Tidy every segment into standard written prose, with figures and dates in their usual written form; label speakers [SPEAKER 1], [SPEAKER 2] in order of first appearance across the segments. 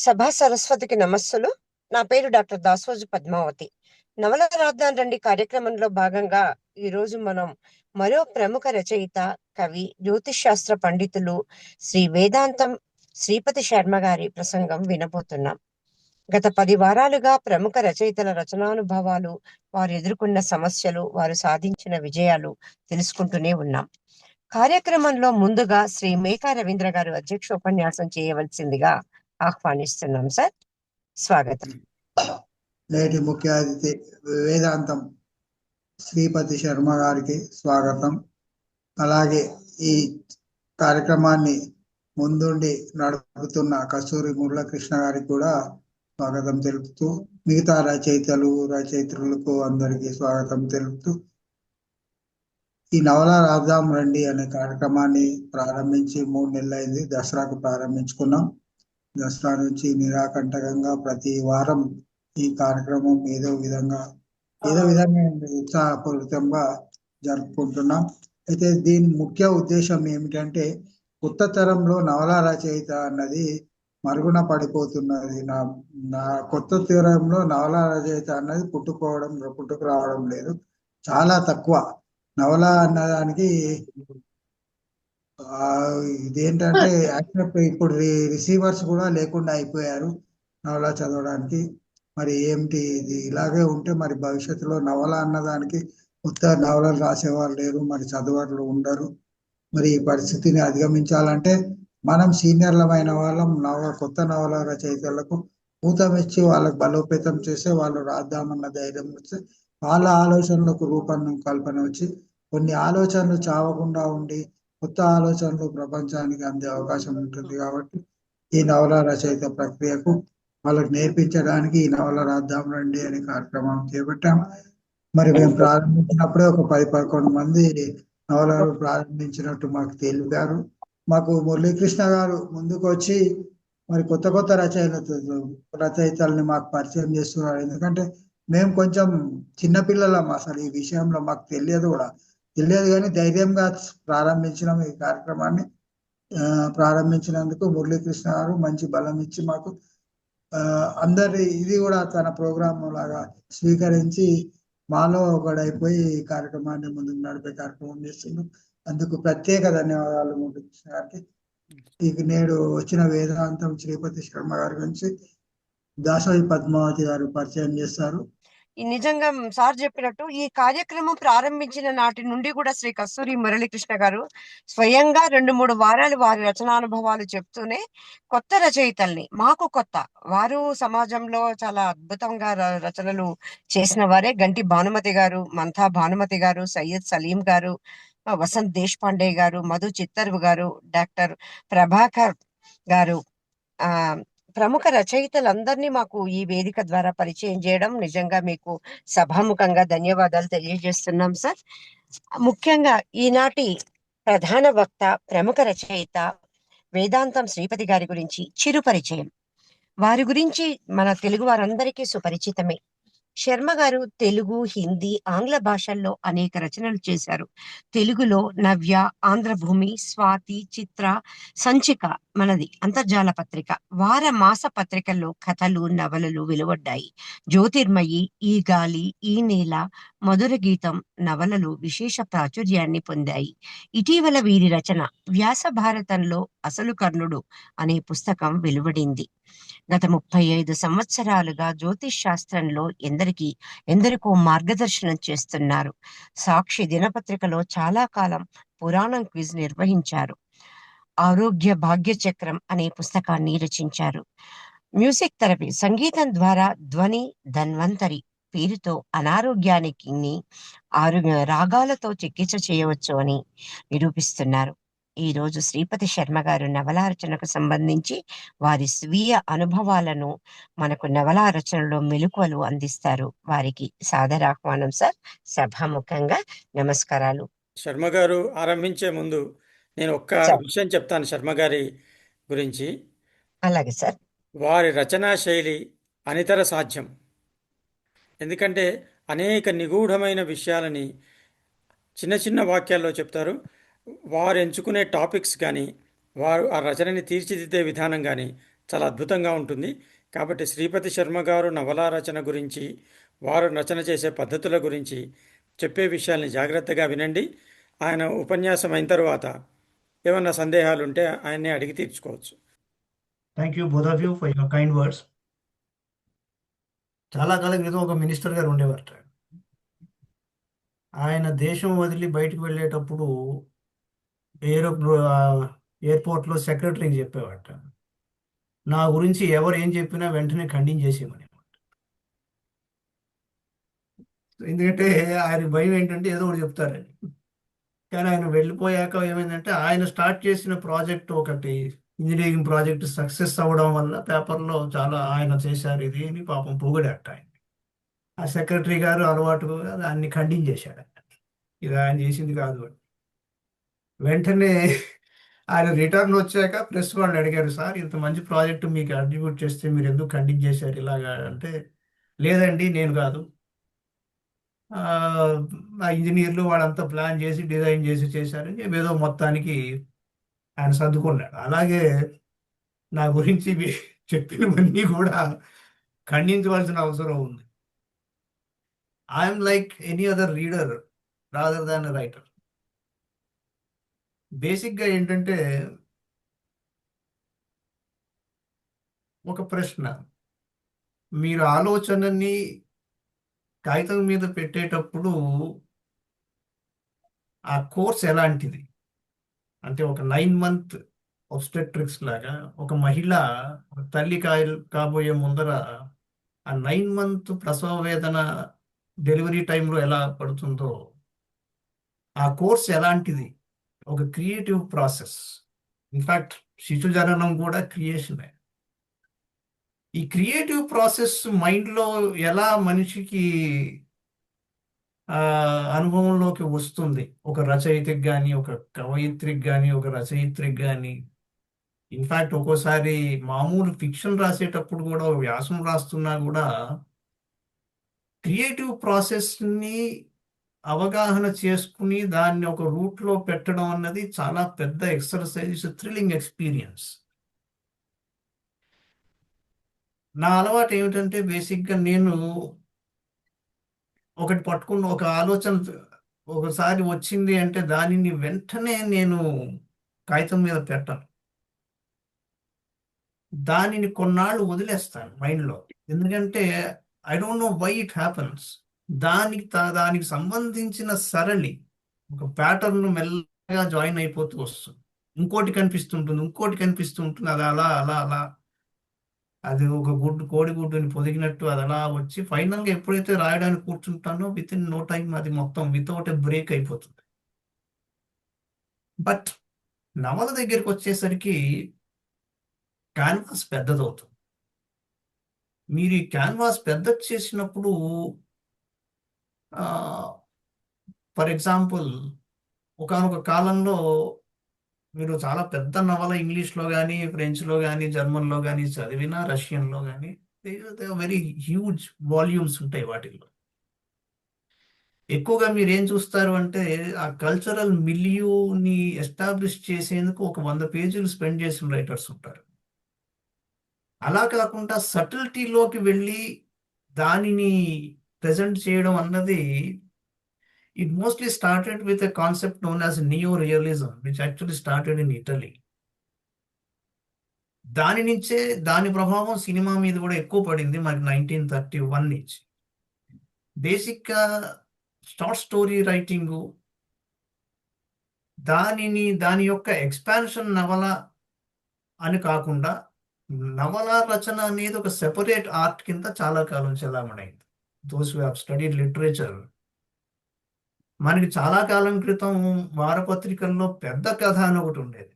[SPEAKER 1] సభా సరస్వతికి నమస్సులు. నా పేరు డాక్టర్ దాసోజు పద్మావతి. నవల రాద్దాం రండి కార్యక్రమంలో భాగంగా ఈరోజు మనం మరో ప్రముఖ రచయిత, కవి, జ్యోతిష్ శాస్త్ర పండితులు శ్రీ వేదాంతం శ్రీపతి శర్మ గారి ప్రసంగం వినబోతున్నాం. గత 10 వారాలుగా ప్రముఖ రచయితల రచనానుభవాలు, వారు ఎదుర్కొన్న సమస్యలు, వారు సాధించిన విజయాలు తెలుసుకుంటూనే ఉన్నాం. కార్యక్రమంలో ముందుగా శ్రీ మేకా రవీంద్ర గారు అధ్యక్షోపన్యాసం చేయవలసిందిగా ఆహ్వానిస్తున్నాం సార్. స్వాగతం.
[SPEAKER 2] నేటి ముఖ్య అతిథి వేదాంతం శ్రీపతి శర్మ గారికి స్వాగతం. అలాగే ఈ కార్యక్రమాన్ని ముందుండి నడుపుతున్న కస్తూరి మురళకృష్ణ గారికి కూడా స్వాగతం తెలుపుతూ, మిగతా రచయిత్రులకు అందరికీ స్వాగతం తెలుపుతూ, ఈ నవల రాద్దాం రండి అనే కార్యక్రమాన్ని ప్రారంభించి 3 నెలలైంది. దసరాకు ప్రారంభించుకున్నాం. దసరా నుంచి నిరాకంటకంగా ప్రతి వారం ఈ కార్యక్రమం ఏదో విధంగా ఉత్సాహపూరితంగా జరుపుకుంటున్నాం. అయితే దీని ముఖ్య ఉద్దేశం ఏమిటంటే, కొత్త తరంలో నవల రచయిత అన్నది మరుగున పడిపోతున్నది. నా కొత్త తరంలో నవల రచయిత అన్నది పుట్టుకు రావడం లేదు, చాలా తక్కువ. నవల అన్నదానికి ఇదేంటంటే ఇప్పుడు రిసీవర్స్ కూడా లేకుండా అయిపోయారు నవల చదవడానికి. మరి ఏమిటి ఇది? ఇలాగే ఉంటే మరి భవిష్యత్తులో నవల అన్నదానికి కొత్త నవలలు రాసేవాళ్ళు లేరు, మరి చదవర్లు ఉండరు. మరి ఈ పరిస్థితిని అధిగమించాలంటే మనం సీనియర్లమైన వాళ్ళం కొత్త నవల రచయితలకు ఊతమిచ్చి వాళ్ళకు బలోపేతం చేస్తే, వాళ్ళు రాద్దామన్న ధైర్యం వస్తే, వాళ్ళ ఆలోచనలకు కల్పన వచ్చి కొన్ని ఆలోచనలు చావకుండా ఉండి కొత్త ఆలోచనలు ప్రపంచానికి అందే అవకాశం ఉంటుంది. కాబట్టి ఈ నవల రచయిత ప్రక్రియకు వాళ్ళకి నేర్పించడానికి ఈ నవల రాద్దాం రండి అనే కార్యక్రమం చేపట్టాం. మరి మేము ప్రారంభించినప్పుడే ఒక 10-11 మంది నవలలు ప్రారంభించినట్టు మాకు తెలిపారు. మాకు మురళీకృష్ణ గారు ముందుకు వచ్చి మరి కొత్త రచయితల్ని మాకు పరిచయం చేస్తున్నారు. ఎందుకంటే మేము కొంచెం చిన్నపిల్లలం, అసలు ఈ విషయంలో మాకు తెలియదు కానీ ధైర్యంగా ప్రారంభించినాం ఈ కార్యక్రమాన్ని. ప్రారంభించినందుకు మురళీకృష్ణ గారు మంచి బలం ఇచ్చి మాకు అందరి ఇది కూడా తన ప్రోగ్రామ్ లాగా స్వీకరించి మాలో ఒకడైపోయి ఈ కార్యక్రమాన్ని ముందుకు నడిపే కార్యక్రమం చేస్తున్నాం. అందుకు ప్రత్యేక ధన్యవాదాలు మురళీకృష్ణ గారికి. నేడు వచ్చిన వేదాంతం శ్రీపతి శర్మ గారి గురించి దాసోజు పద్మావతి గారు పరిచయం చేస్తారు.
[SPEAKER 1] నిజంగా సార్ చెప్పినట్టు ఈ కార్యక్రమం ప్రారంభించిన నాటి నుండి కూడా శ్రీ కస్తూరి మురళీకృష్ణ గారు స్వయంగా 2-3 వారాలు వారి రచనానుభవాలు చెప్తూనే కొత్త రచయితల్ని, మాకు కొత్త, వారు సమాజంలో చాలా అద్భుతంగా రచనలు చేసిన వారే. గంటి భానుమతి గారు, మంథా భానుమతి గారు, సయ్యద్ సలీం గారు, వసంత్ దేశపాండే గారు, మధు చిత్తర్వు గారు, డాక్టర్ ప్రభాకర్ గారు, ఆ ప్రముఖ రచయితలందరినీ మాకు ఈ వేదిక ద్వారా పరిచయం చేయడం నిజంగా మీకు సభాముఖంగా ధన్యవాదాలు తెలియజేస్తున్నాం సార్. ముఖ్యంగా ఈనాటి ప్రధాన వక్త, ప్రముఖ రచయిత వేదాంతం శ్రీపతి గారి గురించి చిరు పరిచయం. వారి గురించి మన తెలుగు వారందరికీ సుపరిచితమే. శర్మ గారు తెలుగు, హిందీ, ఆంగ్ల భాషల్లో అనేక రచనలు చేశారు. తెలుగులో నవ్య, ఆంధ్రభూమి, స్వాతి, చిత్ర, సంచిక, మనది అంతర్జాల పత్రిక, వార మాస పత్రికల్లో కథలు, నవలలు వెలువడ్డాయి. జ్యోతిర్మయి, ఈ గాలి, ఈ నేల, మధుర గీతం నవలలు విశేష ప్రాచుర్యాన్ని పొందాయి. ఇటీవల వీరి రచన వ్యాస భారతంలో అసలు కర్ణుడు అనే పుస్తకం వెలువడింది. గత 35 సంవత్సరాలుగా జ్యోతిష్ శాస్త్రంలో ఎందరికో మార్గదర్శనం చేస్తున్నారు. సాక్షి దినపత్రికలో చాలా కాలం పురాణం క్విజ్ నిర్వహించారు. ఆరోగ్య భాగ్య చక్రం అనే పుస్తకాన్ని రచించారు. మ్యూజిక్ థెరపీ, సంగీతం ద్వారా ధ్వని ధన్వంతరి పేరుతో అనారోగ్యానికి రాగాలతో చికిత్స చేయవచ్చు అని నిరూపిస్తున్నారు. ఈ రోజు శ్రీపతి శర్మ గారు నవలా రచనకు సంబంధించి వారి స్వీయ అనుభవాలను మనకు నవలా రచనలో మెలకువలు అందిస్తారు. వారికి సాదరాహ్వానం సార్. సభాముఖంగా నమస్కారాలు.
[SPEAKER 3] శర్మ గారు ఆరంభించే ముందు నేను ఒక్క విషయం చెప్తాను శర్మ గారి గురించి.
[SPEAKER 1] అలాగే సార్.
[SPEAKER 3] వారి రచనా శైలి అనితర సాధ్యం. ఎందుకంటే అనేక నిగూఢమైన విషయాలని చిన్న చిన్న వాక్యాల్లో చెప్తారు. వారు ఎంచుకునే టాపిక్స్ కానీ, వారు ఆ రచనని తీర్చిదిద్దే విధానం కానీ చాలా అద్భుతంగా ఉంటుంది. కాబట్టి శ్రీపతి శర్మ గారు నవలా రచన గురించి, వారు రచన చేసే పద్ధతుల గురించి చెప్పే విషయాల్ని జాగ్రత్తగా వినండి. ఆయన ఉపన్యాసం అయిన తర్వాత ఏమన్నా సందేహాలు ఉంటే ఆయన్ని అడిగి తీర్చుకోవచ్చు.
[SPEAKER 4] Thank you both of you for your kind words. చాలా కాలం క్రితం ఒక మినిస్టర్ గారు ఉండేవారట. ఆయన దేశం వదిలి బయటకు వెళ్ళేటప్పుడు ఏరో ఎయిర్పోర్ట్లో సెక్రటరీకి చెప్పేవాట, నా గురించి ఎవరు ఏం చెప్పినా వెంటనే ఖండించేసేయమని. ఎందుకంటే ఆయన భయం ఏంటంటే ఏదో ఒకటి చెప్తారని. కానీ ఆయన వెళ్ళిపోయాక ఏమైందంటే ఆయన స్టార్ట్ చేసిన ప్రాజెక్ట్ ఒకటి, ఇంజనీరింగ్ ప్రాజెక్ట్ సక్సెస్ అవ్వడం వల్ల పేపర్లో చాలా ఆయన చేశారు ఇది అని పాపం పొగిడాట ఆయన. ఆ సెక్రటరీ గారు అలవాటుగా దాన్ని ఖండించేశాడు. ఇది ఆయన చేసింది కాదు అని. వెంటనే ఆయన రిటర్న్ వచ్చాక ప్రెస్ వాళ్ళు అడిగారు, సార్ ఇంత మంచి ప్రాజెక్ట్ మీకు అట్రిబ్యూట్ చేస్తే మీరు ఎందుకు ఖండించేశారు ఇలాగా అంటే, లేదండి నేను కాదు, ఆ ఇంజనీర్లు వాళ్ళంతా ప్లాన్ చేసి డిజైన్ చేసి చేశారని ఏదో మొత్తానికి ఆయన సర్దుకున్నాడు. అలాగే నా గురించి చెప్పినవన్నీ కూడా ఖండించవలసిన అవసరం ఉంది. I'm like any other reader rather than writer. బేసిక్గా ఏంటంటే ఒక ప్రశ్న, మీరు ఆలోచనని కాగితం మీద పెట్టేటప్పుడు ఆ కోర్స్ ఎలాంటిది అంటే, ఒక 9 month obstetrics లాగా ఒక మహిళ ఒక తల్లి కాబోయే ముందర ఆ 9 month ప్రసవ వేదన డెలివరీ టైంలో ఎలా పడుతుందో ఆ కోర్స్ ఎలాంటిది, ఒక క్రియేటివ్ ప్రాసెస్. ఇన్ఫాక్ట్ శిశు జననం కూడా క్రియేషనే. ఈ క్రియేటివ్ ప్రాసెస్ మైండ్లో ఎలా మనిషికి అనుభవంలోకి వస్తుంది, ఒక రచయితకి కానీ, ఒక కవయిత్రికి కానీ, ఒక రచయిత్రికి కానీ. ఇన్ఫాక్ట్ ఒక్కోసారి మామూలు ఫిక్షన్ రాసేటప్పుడు కూడా, ఒక వ్యాసం రాస్తున్నా కూడా క్రియేటివ్ ప్రాసెస్ని అవగాహన చేసుకుని దాన్ని ఒక రూట్లో పెట్టడం అన్నది చాలా పెద్ద ఎక్సర్సైజ్, థ్రిల్లింగ్ ఎక్స్పీరియన్స్. నా అలవాటు ఏమిటంటే బేసిక్గా నేను ఒకటి పట్టుకున్న ఒక ఆలోచన ఒకసారి వచ్చింది అంటే దానిని వెంటనే నేను కాగితం మీద పెట్టను, దానిని కొన్నాళ్ళు వదిలేస్తాను మైండ్లో. ఎందుకంటే I don't know why it happens. దానికి సంబంధించిన సరళి ఒక ప్యాటర్న్ మెల్లగా జాయిన్ అయిపోతూ వస్తుంది. ఇంకోటి కనిపిస్తుంటుంది, ఇంకోటి కనిపిస్తుంటుంది, అది అలా అలా అలా అది ఒక కోడిగుడ్డుని పొదిగినట్టు అది అలా వచ్చి ఫైనల్గా ఎప్పుడైతే రాయడానికి కూర్చుంటానో విత్ ఇన్ నో టైం అది మొత్తం వితౌట్ ఎ బ్రేక్ అయిపోతుంది. బట్ నవల దగ్గరికి వచ్చేసరికి క్యాన్వాస్ పెద్దదవుతుంది. మీరు ఈ క్యాన్వాస్ పెద్ద చేసినప్పుడు ఫర్ ఎగ్జాంపుల్ ఒకానొక కాలంలో మీరు చాలా పెద్ద నవల ఇంగ్లీష్లో కానీ, ఫ్రెంచ్లో కానీ, జర్మన్లో కానీ చదివినా, రష్యన్లో కానీ వెరీ హ్యూజ్ వాల్యూమ్స్ ఉంటాయి వాటిల్లో. ఎక్కువగా మీరు ఏం చూస్తారు అంటే ఆ కల్చరల్ మిలియూని ఎస్టాబ్లిష్ చేసేందుకు ఒక 100 పేజీలు స్పెండ్ చేసిన రైటర్స్ ఉంటారు. అలా కాకుండా సటిల్టీలోకి వెళ్ళి దానిని ప్రజెంట్ చేయడం అన్నది it mostly started with a concept known as neo-realism, which actually started in Italy. దాని నుంచే దాని ప్రభావం సినిమా మీద కూడా ఎక్కువ పడింది మనకి 1931 నుంచి. బేసిక్గా షార్ట్ స్టోరీ రైటింగు దాని యొక్క ఎక్స్పాన్షన్ నవల అని కాకుండా నవల రచన అనేది ఒక సెపరేట్ ఆర్ట్ కింద చాలా కాలం చెలామణైంది. Those who have studied literature, మనకి చాలా కాలం క్రితం వారపత్రికల్లో పెద్ద కథ అని ఒకటి ఉండేది.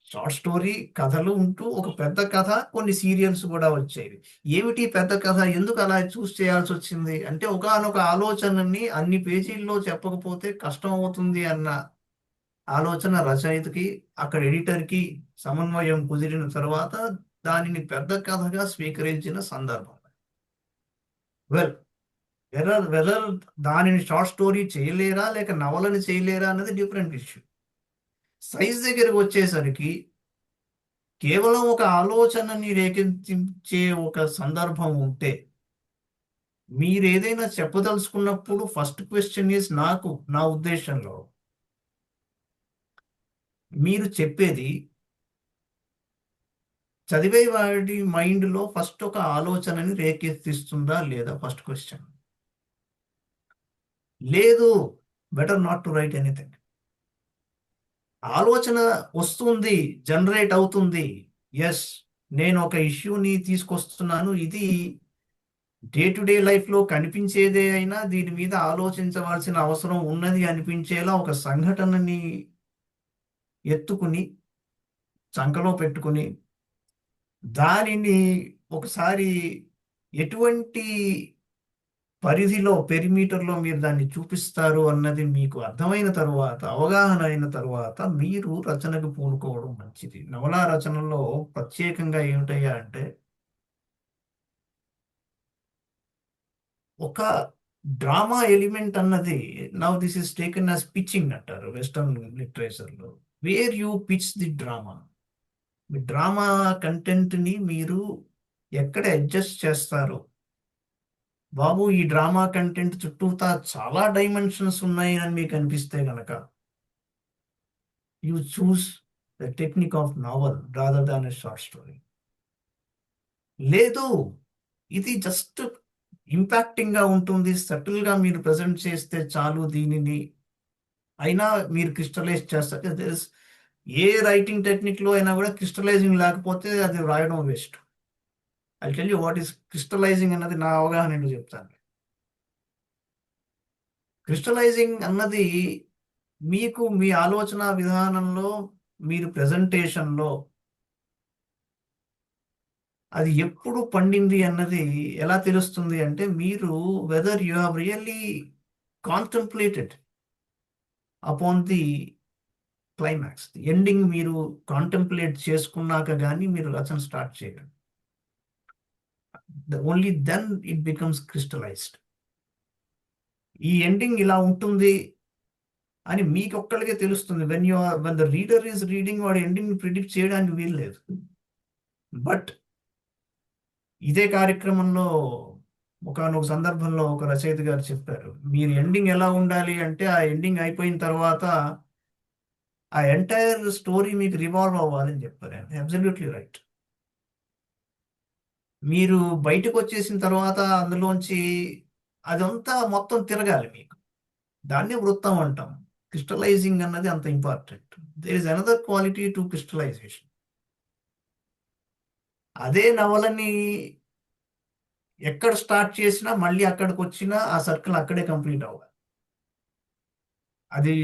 [SPEAKER 4] షార్ట్ స్టోరీ కథలు ఉంటూ ఒక పెద్ద కథ, కొన్ని సీరియల్స్ కూడా వచ్చేవి. ఏమిటి పెద్ద కథ, ఎందుకు అలా చూస్ చేయాల్సి వచ్చింది అంటే ఒకానొక ఆలోచనని అన్ని పేజీల్లో చెప్పకపోతే కష్టం అవుతుంది అన్న ఆలోచన రచయితకి, అక్కడ ఎడిటర్కి సమన్వయం కుదిరిన తర్వాత దానిని పెద్ద కథగా స్వీకరించిన సందర్భం. వెదర్ దానిని షార్ట్ స్టోరీ చేయలేరా లేక నవలని చేయలేరా అన్నది డిఫరెంట్ ఇష్యూ. సైజ్ దగ్గరకు వచ్చేసరికి కేవలం ఒక ఆలోచనని రేకెత్తించే ఒక సందర్భం ఉంటే, మీరు ఏదైనా చెప్పదలుచుకున్నప్పుడు ఫస్ట్ క్వశ్చన్ ఈజ్, నా ఉద్దేశంలో మీరు చెప్పేది చదివే వాడి మైండ్లో ఫస్ట్ ఒక ఆలోచనని రేకెత్తిస్తుందా లేదా? First question. లేదు, better not to write anything. ఆలోచన వస్తుంది, జనరేట్ అవుతుంది. ఎస్, నేను ఒక ఇష్యూని తీసుకొస్తున్నాను, ఇది డే టు డే లైఫ్లో కనిపించేదే అయినా దీని మీద ఆలోచించవలసిన అవసరం ఉన్నది అనిపించేలా ఒక సంఘటనని ఎత్తుకుని చంకలో పెట్టుకుని దానిని ఒకసారి ఎటువంటి పరిధిలో, పెరిమీటర్లో మీరు దాన్ని చూపిస్తారు అన్నది మీకు అర్థమైన తరువాత, అవగాహన అయిన తరువాత మీరు రచనకు పూనుకోవడం మంచిది. నవలా రచనలో ప్రత్యేకంగా ఏమిటయ్యా అంటే, ఒక డ్రామా ఎలిమెంట్ అన్నది, now this is taken as pitching అంటారు వెస్టర్న్ లిటరేచర్లో. Where you pitch the drama, మీ డ్రామా కంటెంట్ని మీరు ఎక్కడ అడ్జస్ట్ చేస్తారు. బాబు, ఈ డ్రామా కంటెంట్ చుట్టూతా చాలా డైమెన్షన్స్ ఉన్నాయి అని మీకు అనిపిస్తే గనక, you choose the technique of novel rather than a short story. లేదు, ఇది జస్ట్ ఇంపాక్టింగ్ గా ఉంటుంది, సటిల్ గా మీరు ప్రజెంట్ చేస్తే చాలు దీనిని, అయినా మీరు క్రిస్టలైజ్ చేస్తారు. ఏ రైటింగ్ టెక్నిక్ లో అయినా కూడా క్రిస్టలైజింగ్ లేకపోతే అది రాయడం waste. I tell you what is crystallising అన్నది నా అవగాహన నేను చెప్తాను. క్రిస్టలైజింగ్ అన్నది మీకు మీ ఆలోచన విధానంలో, మీరు ప్రెజెంటేషన్లో అది ఎప్పుడు పండింది అన్నది ఎలా తెలుస్తుంది అంటే, మీరు whether you have really contemplated upon the climax, ending మీరు కాంటంప్లేట్ చేసుకున్నాక కానీ మీరు రచన స్టార్ట్ చేయరు. Only then it becomes crystallized. ఈ ఎండింగ్ ఇలా ఉంటుంది అని మీకు ఒక్కళ్ళకే తెలుస్తుంది. When the reader is reading, వాడు ఎండింగ్ ప్రిడిక్ట్ చేయడానికి వీలు లేదు. బట్ ఇదే కార్యక్రమంలో ఒకానొక సందర్భంలో ఒక రచయిత గారు చెప్పారు, మీరు ఎండింగ్ ఎలా ఉండాలి అంటే, ఆ ఎండింగ్ అయిపోయిన తర్వాత ఆ ఎంటైర్ స్టోరీ మీకు రివాల్వ్ అవ్వాలని చెప్పారు. Absolutely right. మీరు బయటకు వచ్చేసిన తర్వాత అందులోంచి అదంతా మొత్తం తిరగాలి మీకు. దాన్ని వృత్తం అంటాం. క్రిస్టలైజింగ్ అన్నది అంత important. There is another quality to crystallisation. అదే నవలని ఎక్కడ స్టార్ట్ చేసినా మళ్ళీ అక్కడికి వచ్చినా ఆ సర్కిల్ అక్కడే కంప్లీట్ అవ్వాలి. అది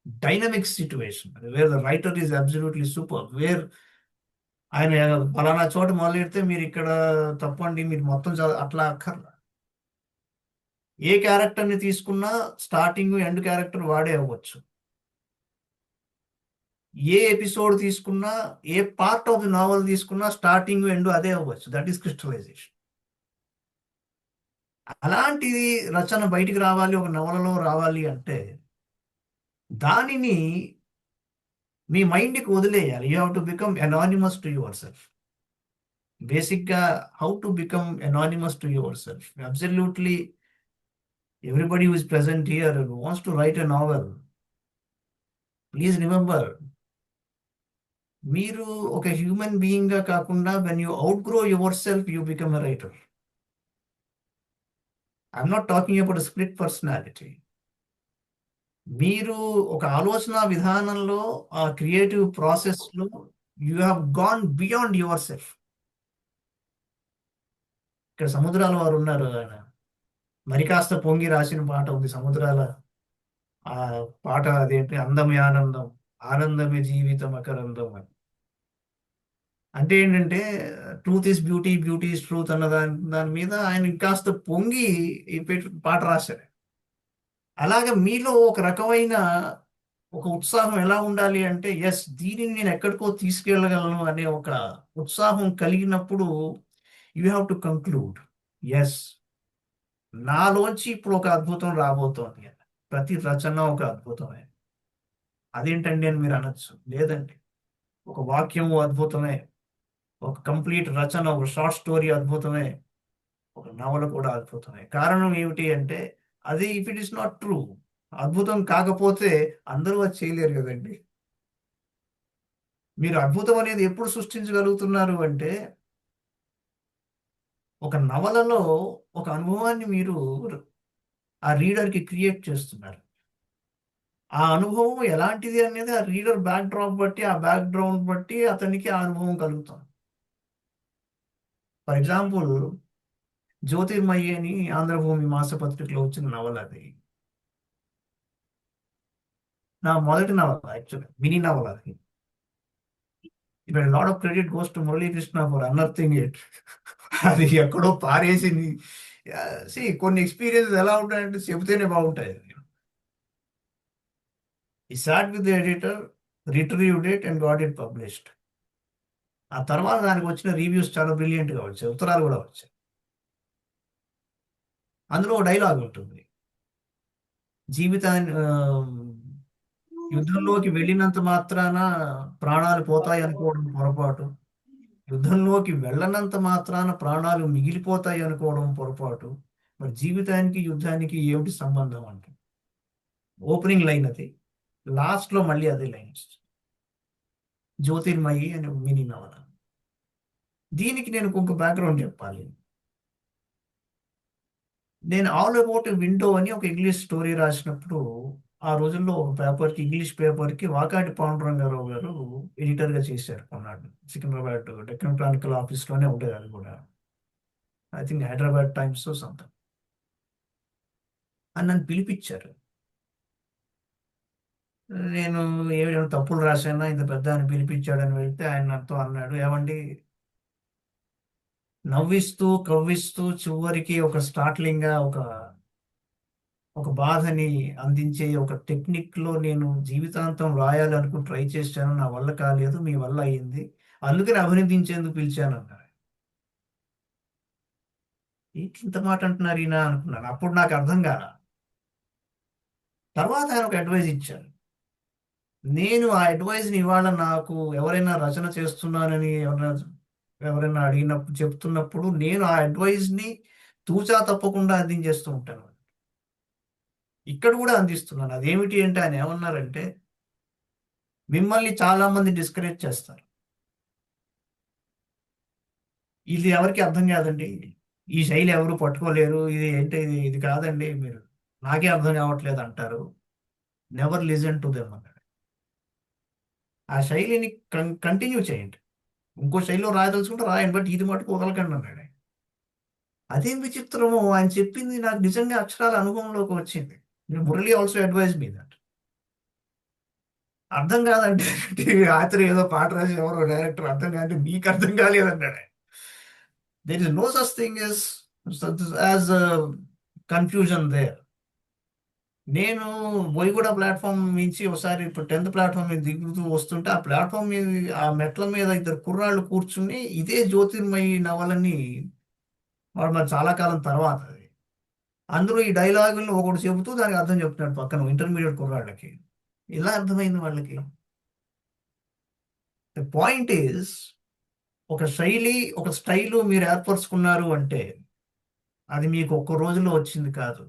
[SPEAKER 4] dynamic situation, where the writer is absolutely super. Where ఆయన ఫలానా చోట మొదలెడితే మీరు ఇక్కడ తప్పండి, మీరు మొత్తం అట్లా అక్కర్లా. ఏ క్యారెక్టర్ని తీసుకున్నా స్టార్టింగ్ ఎండ్ క్యారెక్టర్ వాడే అవ్వచ్చు. ఏ ఎపిసోడ్ తీసుకున్నా, ఏ పార్ట్ ఆఫ్ ది నావల్ తీసుకున్నా స్టార్టింగ్ ఎండ్ అదే అవ్వచ్చు. That is crystallisation. అలాంటి రచన బయటికి రావాలి, ఒక నవలలో రావాలి అంటే దానిని మీ మైండ్కి వదిలేయాలి. You have to become anonymous to yourself. బేసిక్గా how to become anonymous to yourself. Absolutely everybody who is present here wants to write a novel. Please remember, మీరు ఒక హ్యూమన్ బీయింగ్ గా కాకుండా when you outgrow yourself you become a writer. I'm not talking about split personality. మీరు ఒక ఆలోచన విధానంలో, ఆ creative ప్రాసెస్లో you have gone beyond yourself. ఇక్కడ సముద్రాల వారు ఉన్నారు, ఆయన మరి కాస్త పొంగి రాసిన పాట ఉంది సముద్రాల. ఆ పాట అదేంటి, అందమే ఆనందం, ఆనందమే జీవితం అకరందం అని. అంటే ఏంటంటే, truth is beauty, beauty is truth అన్న దాని మీద ఆయన కాస్త పొంగి ఈ పాట రాశారు. అలాగే మీలో ఒక రకమైన ఒక ఉత్సాహం ఎలా ఉండాలి అంటే, ఎస్, దీనిని నేను ఎక్కడికో తీసుకెళ్ళగలను అనే ఒక ఉత్సాహం కలిగినప్పుడు you have to conclude, yes, నాలోంచి ఇప్పుడు ఒక అద్భుతం రాబోతోంది. ప్రతి రచన ఒక అద్భుతమే. అదేంటండి అని మీరు అనొచ్చు. లేదండి, ఒక వాక్యం అద్భుతమే, ఒక కంప్లీట్ రచన, ఒక షార్ట్ స్టోరీ అద్భుతమే, ఒక నవల కూడా అద్భుతమే. కారణం ఏమిటి అంటే అది if it is not true, అద్భుతం కాకపోతే అందరూ అది చేయలేరు కదండి. మీరు అద్భుతం అనేది ఎప్పుడు సృష్టించగలుగుతున్నారు అంటే ఒక నవలలో ఒక అనుభవాన్ని మీరు ఆ రీడర్కి క్రియేట్ చేస్తున్నారు. ఆ అనుభవం ఎలాంటిది అనేది ఆ రీడర్ బ్యాక్ డ్రాప్ బట్టి, ఆ బ్యాక్ గ్రౌండ్ బట్టి అతనికి ఆ అనుభవం కలుగుతుంది. ఫర్ ఎగ్జాంపుల్ 'జ్యోతిర్మయి' అని ఆంధ్రభూమి మాసపత్రికలో వచ్చిన నవల అది. నా మొదటి నవల, యాక్చువల్లీ మినీ నవల అది. ఇక్కడ lot of credit goes to Muralikrishna for unearthing it. అది ఎక్కడో పారేసింది. కొన్ని ఎక్స్పీరియన్స్ ఎలా ఉంటాయంటే చెబితేనే బాగుంటాయి. ఈ sat with the editor, retrieved it and got it published. ఆ తర్వాత దానికి వచ్చిన రివ్యూస్ చాలా బ్రిలియంట్గా వచ్చాయి, ఉత్తరాలు కూడా వచ్చాయి. అందులో ఒక డైలాగ్ ఉంటుంది, జీవితాన్ని యుద్ధంలోకి వెళ్ళినంత మాత్రాన ప్రాణాలు పోతాయి అనుకోవడం పొరపాటు, యుద్ధంలోకి వెళ్ళనంత మాత్రాన ప్రాణాలు మిగిలిపోతాయి అనుకోవడం పొరపాటు, మరి జీవితానికి యుద్ధానికి ఏమిటి సంబంధం అంటే ఓపెనింగ్ లైన్ అది. లాస్ట్లో మళ్ళీ అదే లైన్ వస్తుంది. 'జ్యోతిర్మయి' అనే మినీ నవల. దీనికి నేను కొంత బ్యాక్గ్రౌండ్ చెప్పాలి. నేను 'ఆల్ అబౌట్ ఎ విండో' అని ఒక ఇంగ్లీష్ స్టోరీ రాసినప్పుడు ఆ రోజుల్లో ఒక పేపర్కి, ఇంగ్లీష్ పేపర్కి వాకాటి పాండురంగారావు గారు ఎడిటర్గా చేశారు కొన్నాళ్ళు. సికింద్రాబాద్ డెక్కన్ క్రానికల్ ఆఫీస్లోనే ఉండేది అది కూడా. I think Hyderabad times something. అని నన్ను పిలిపించారు. నేను ఏమైనా తప్పులు రాశానా, ఇంత పెద్ద అని పిలిపించాడని వెళ్తే ఆయన నాతో అన్నాడు, ఏమండి, నవ్విస్తూ కవ్విస్తూ చివరికి ఒక స్టార్ట్లింగ్గా ఒక బాధని అందించే ఒక టెక్నిక్లో నేను జీవితాంతం రాయాలనుకుని ట్రై చేశాను, నా వల్ల కాలేదు, మీ వల్ల అయ్యింది, అందుకని అభినందించేందుకు పిలిచాను అన్నారు. ఇంత మాట అంటున్నారు ఈయన అనుకున్నాను. అప్పుడు నాకు అర్థం కాల. తర్వాత ఆయన ఒక అడ్వైజ్ ఇచ్చారు. నేను ఆ అడ్వైజ్ని ఇవాళ నాకు ఎవరైనా రచన చేస్తున్నానని ఎవరైనా అడిగినప్పుడు చెప్తున్నప్పుడు నేను ఆ అడ్వైజ్ని తూచా తప్పకుండా అందించేస్తూ ఉంటాను. ఇక్కడ కూడా అందిస్తున్నాను. అదేమిటి అంటే ఆయన ఏమన్నారంటే, మిమ్మల్ని చాలా మంది డిస్కరేజ్ చేస్తారు, ఇది ఎవరికి అర్థం కాదండి, ఈ శైలి ఎవరు పట్టుకోలేరు, ఇది ఏంటి, ఇది కాదండి, మీరు నాకే అర్థం కావట్లేదు అంటారు. నెవర్ లిజన్ టు దెమ్ అన్నాడు. ఆ శైలిని కంటిన్యూ చేయండి, ఇంకో శైలిలో రాయదలుచుకుంటే రాయండి, బట్ ఇది మటుకు వదలకండి అన్నాడు. అదేం విచిత్రమో, ఆయన చెప్పింది నాకు నిజంగా అక్షరాల అనుభవంలోకి వచ్చింది. Murali also advise me that. అర్థం కాదంటే రాత్రి ఏదో పాట రాసి ఎవరో డైరెక్టర్ అర్థం కాదంటే మీకు అర్థం కాలేదన్నాడు. There is no such thing as confusion there. నేను బోయగూడ ప్లాట్ఫామ్ నుంచి ఒకసారి ఇప్పుడు 10th ప్లాట్ఫామ్ మీద దిగుతూ వస్తుంటే ఆ ప్లాట్ఫామ్ మీద ఆ మెట్ల మీద ఇద్దరు కుర్రాళ్ళు కూర్చుని ఇదే 'జ్యోతిర్మయి' నవలని వాడు మరి చాలా కాలం తర్వాత అది, అందులో ఈ డైలాగులను ఒకటి చెబుతూ దానికి అర్థం చెప్తున్నాడు పక్కన ఇంటర్మీడియట్ కుర్రాళ్ళకి. ఇలా అర్థమైంది వాళ్ళకి. ద పాయింట్ ఈస్, ఒక శైలి, ఒక స్టైలు మీరు ఏర్పరచుకున్నారు అంటే అది మీకు ఒక్క రోజులో వచ్చింది కాదు.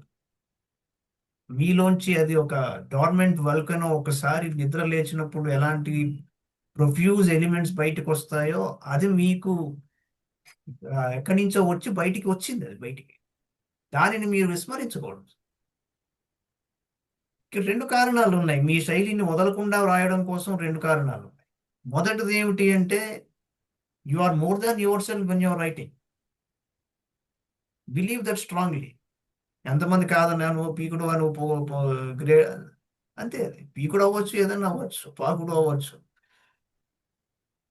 [SPEAKER 4] మీలోంచి అది ఒక డార్మెంట్ వల్కనో ఒకసారి నిద్ర లేచినప్పుడు ఎలాంటి ప్రొఫ్యూజ్ ఎలిమెంట్స్ బయటకు వస్తాయో అది మీకు ఎక్కడి నుంచో వచ్చి బయటికి వచ్చింది. అది బయటికి, దానిని మీరు విస్మరించకూడదు. రెండు కారణాలు ఉన్నాయి మీ శైలిని వదలకుండా రాయడం కోసం. రెండు కారణాలు ఉన్నాయి. మొదటిది ఏమిటి అంటే, you are more than your self when your writing. Believe that strongly. ఎంతమంది కాదన్నా నువ్వు పీకుడు నువ్వు గ్రే అంతే, అది పీకుడు అవ్వచ్చు, ఏదన్నా అవ్వచ్చు, పాకుడు అవ్వచ్చు.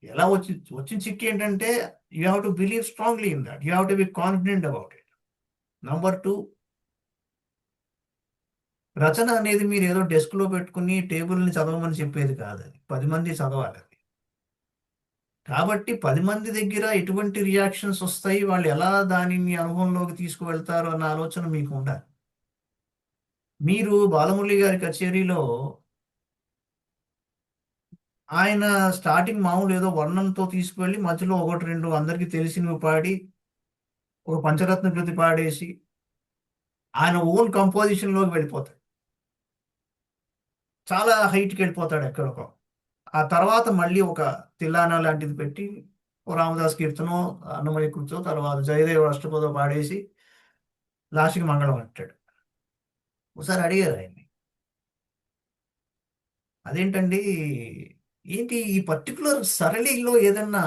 [SPEAKER 4] ఎలా వచ్చిన చిక్కు ఏంటంటే, you have to believe strongly in that, you have to be confident about it. Number 2, రచన అనేది మీరు ఏదో డెస్క్లో పెట్టుకుని టేబుల్ని చదవమని చెప్పేది కాదు. అది 10 మంది చదవాలి అది. కాబట్టి 10 మంది దగ్గర ఎటువంటి రియాక్షన్స్ వస్తాయి, వాళ్ళు ఎలా దానిని అనుభవంలోకి తీసుకువెళ్తారు అన్న ఆలోచన మీకు ఉండాలి. మీరు బాలమురళి గారి కచేరీలో ఆయన స్టార్టింగ్ మామూలు ఏదో వర్ణంతో తీసుకువెళ్ళి మధ్యలో ఒకటి రెండు అందరికీ తెలిసినవి పాడి ఒక పంచరత్న కృతి పాడేసి ఆయన ఓన్ కంపోజిషన్ లోకి వెళ్ళిపోతాడు. చాలా హైట్కి వెళ్ళిపోతాడు ఎక్కడికో. ఆ తర్వాత మళ్ళీ ఒక తిల్లానా లాంటిది పెట్టి ఓ రామదాస్ కీర్తనో అన్నమయ్య కృతో తర్వాత జయదేవ అష్టపదో పాడేసి లాస్ట్కి మంగళం అంటాడు. ఒకసారి అడిగారు ఆయన్ని, అదేంటండి ఏంటి ఈ పర్టికులర్ సరళిలో ఏదన్నా,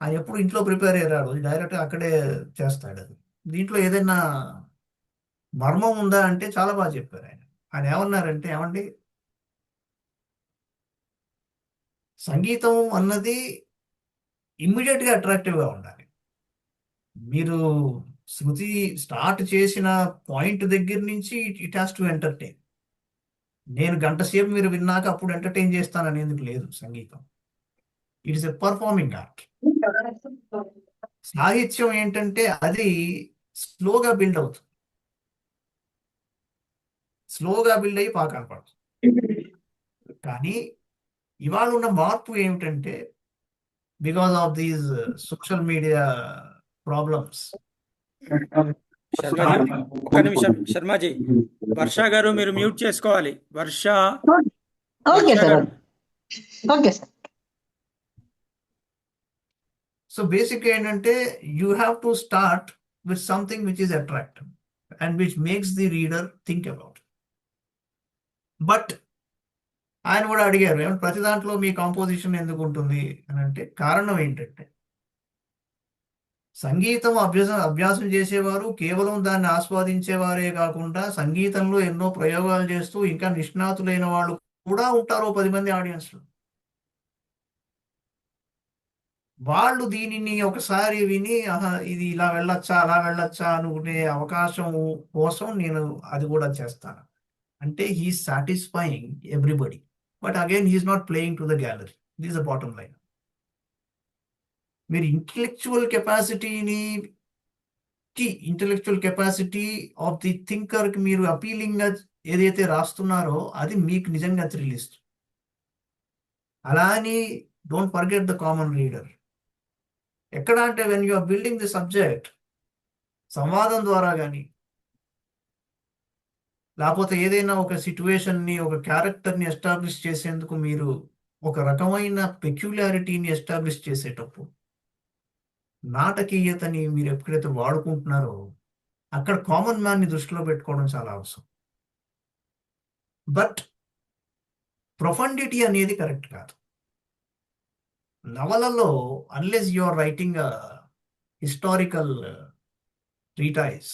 [SPEAKER 4] ఆయన ఎప్పుడు ఇంట్లో ప్రిపేర్ అయ్యాడు, డైరెక్ట్గా అక్కడే చేస్తాడు. అది దీంట్లో ఏదైనా మర్మం ఉందా అంటే చాలా బాగా చెప్పారు ఆయన. ఆయన ఏమన్నారంటే, ఏమండి సంగీతం అన్నది ఇమ్మీడియట్గా అట్రాక్టివ్గా ఉండాలి. మీరు శృతి స్టార్ట్ చేసిన పాయింట్ దగ్గర నుంచి ఇట్ హ్యాస్ టు ఎంటర్టైన్. నేను గంట సేపు మీరు విన్నాక అప్పుడు ఎంటర్టైన్ చేస్తాను అనేది లేదు. సంగీతం it is a performing art. సాహిత్యం ఏంటంటే అది స్లోగా బిల్డ్ అవుతుంది, స్లోగా బిల్డ్ అయ్యి బాగా కనపడుతుంది. కానీ ఇవాళ ఉన్న మార్పు ఏమిటంటే because of these social media problems.
[SPEAKER 3] Sharmaji ఒక్క నిమిషం. శర్మజీ, వర్ష గారు మీరు మ్యూట్ చేసుకోవాలి. వర్ష
[SPEAKER 5] ఓకే సార్,
[SPEAKER 3] గారు
[SPEAKER 5] ఓకే సార్.
[SPEAKER 4] సో బేసిక్ ఏంటంటే you have to start with something which is attractive and which makes the reader think about. But ఆయన కూడా అడిగారు, ఏమంటే ప్రతి దాంట్లో మీ కాంపోజిషన్ ఎందుకు ఉంటుంది అని అంటే కారణం ఏంటంటే సంగీతం అభ్యాసం చేసేవారు కేవలం దాన్ని ఆస్వాదించేవారే కాకుండా సంగీతంలో ఎన్నో ప్రయోగాలు చేస్తూ ఇంకా నిష్ణాతులైన వాళ్ళు కూడా ఉంటారు 10 మంది ఆడియన్స్లో. వాళ్ళు దీనిని ఒకసారి విని ఆహా ఇది ఇలా వెళ్ళొచ్చా అలా వెళ్ళొచ్చా అనుకునే అవకాశం కోసం నేను అది కూడా చేస్తాను. అంటే he is satisfying everybody, but again he is not playing to the gallery. This the bottom line. మీరు ఇంటలెక్చువల్ కెపాసిటీ ఆఫ్ ది థింకర్కి మీరు అపీలింగ్గా ఏదైతే రాస్తున్నారో అది మీకు నిజంగా థ్రిల్ ఇస్తుంది. అలా అని don't forget the common reader. ఎక్కడ అంటే when you are building the subject, సంవాదం ద్వారా కానీ లేకపోతే ఏదైనా ఒక సిచ్యువేషన్ని ఒక క్యారెక్టర్ని ఎస్టాబ్లిష్ చేసేందుకు మీరు ఒక రకమైన పెక్యులారిటీని ఎస్టాబ్లిష్ చేసేటప్పుడు నాటకీయతని మీరు ఎప్పుడైతే వాడుకుంటున్నారో అక్కడ కామన్ మ్యాన్ని దృష్టిలో పెట్టుకోవడం చాలా అవసరం. బట్ ప్రొఫండిటీ అనేది కరెక్ట్ కాదు. నవలలో unless you are writing historical treatise,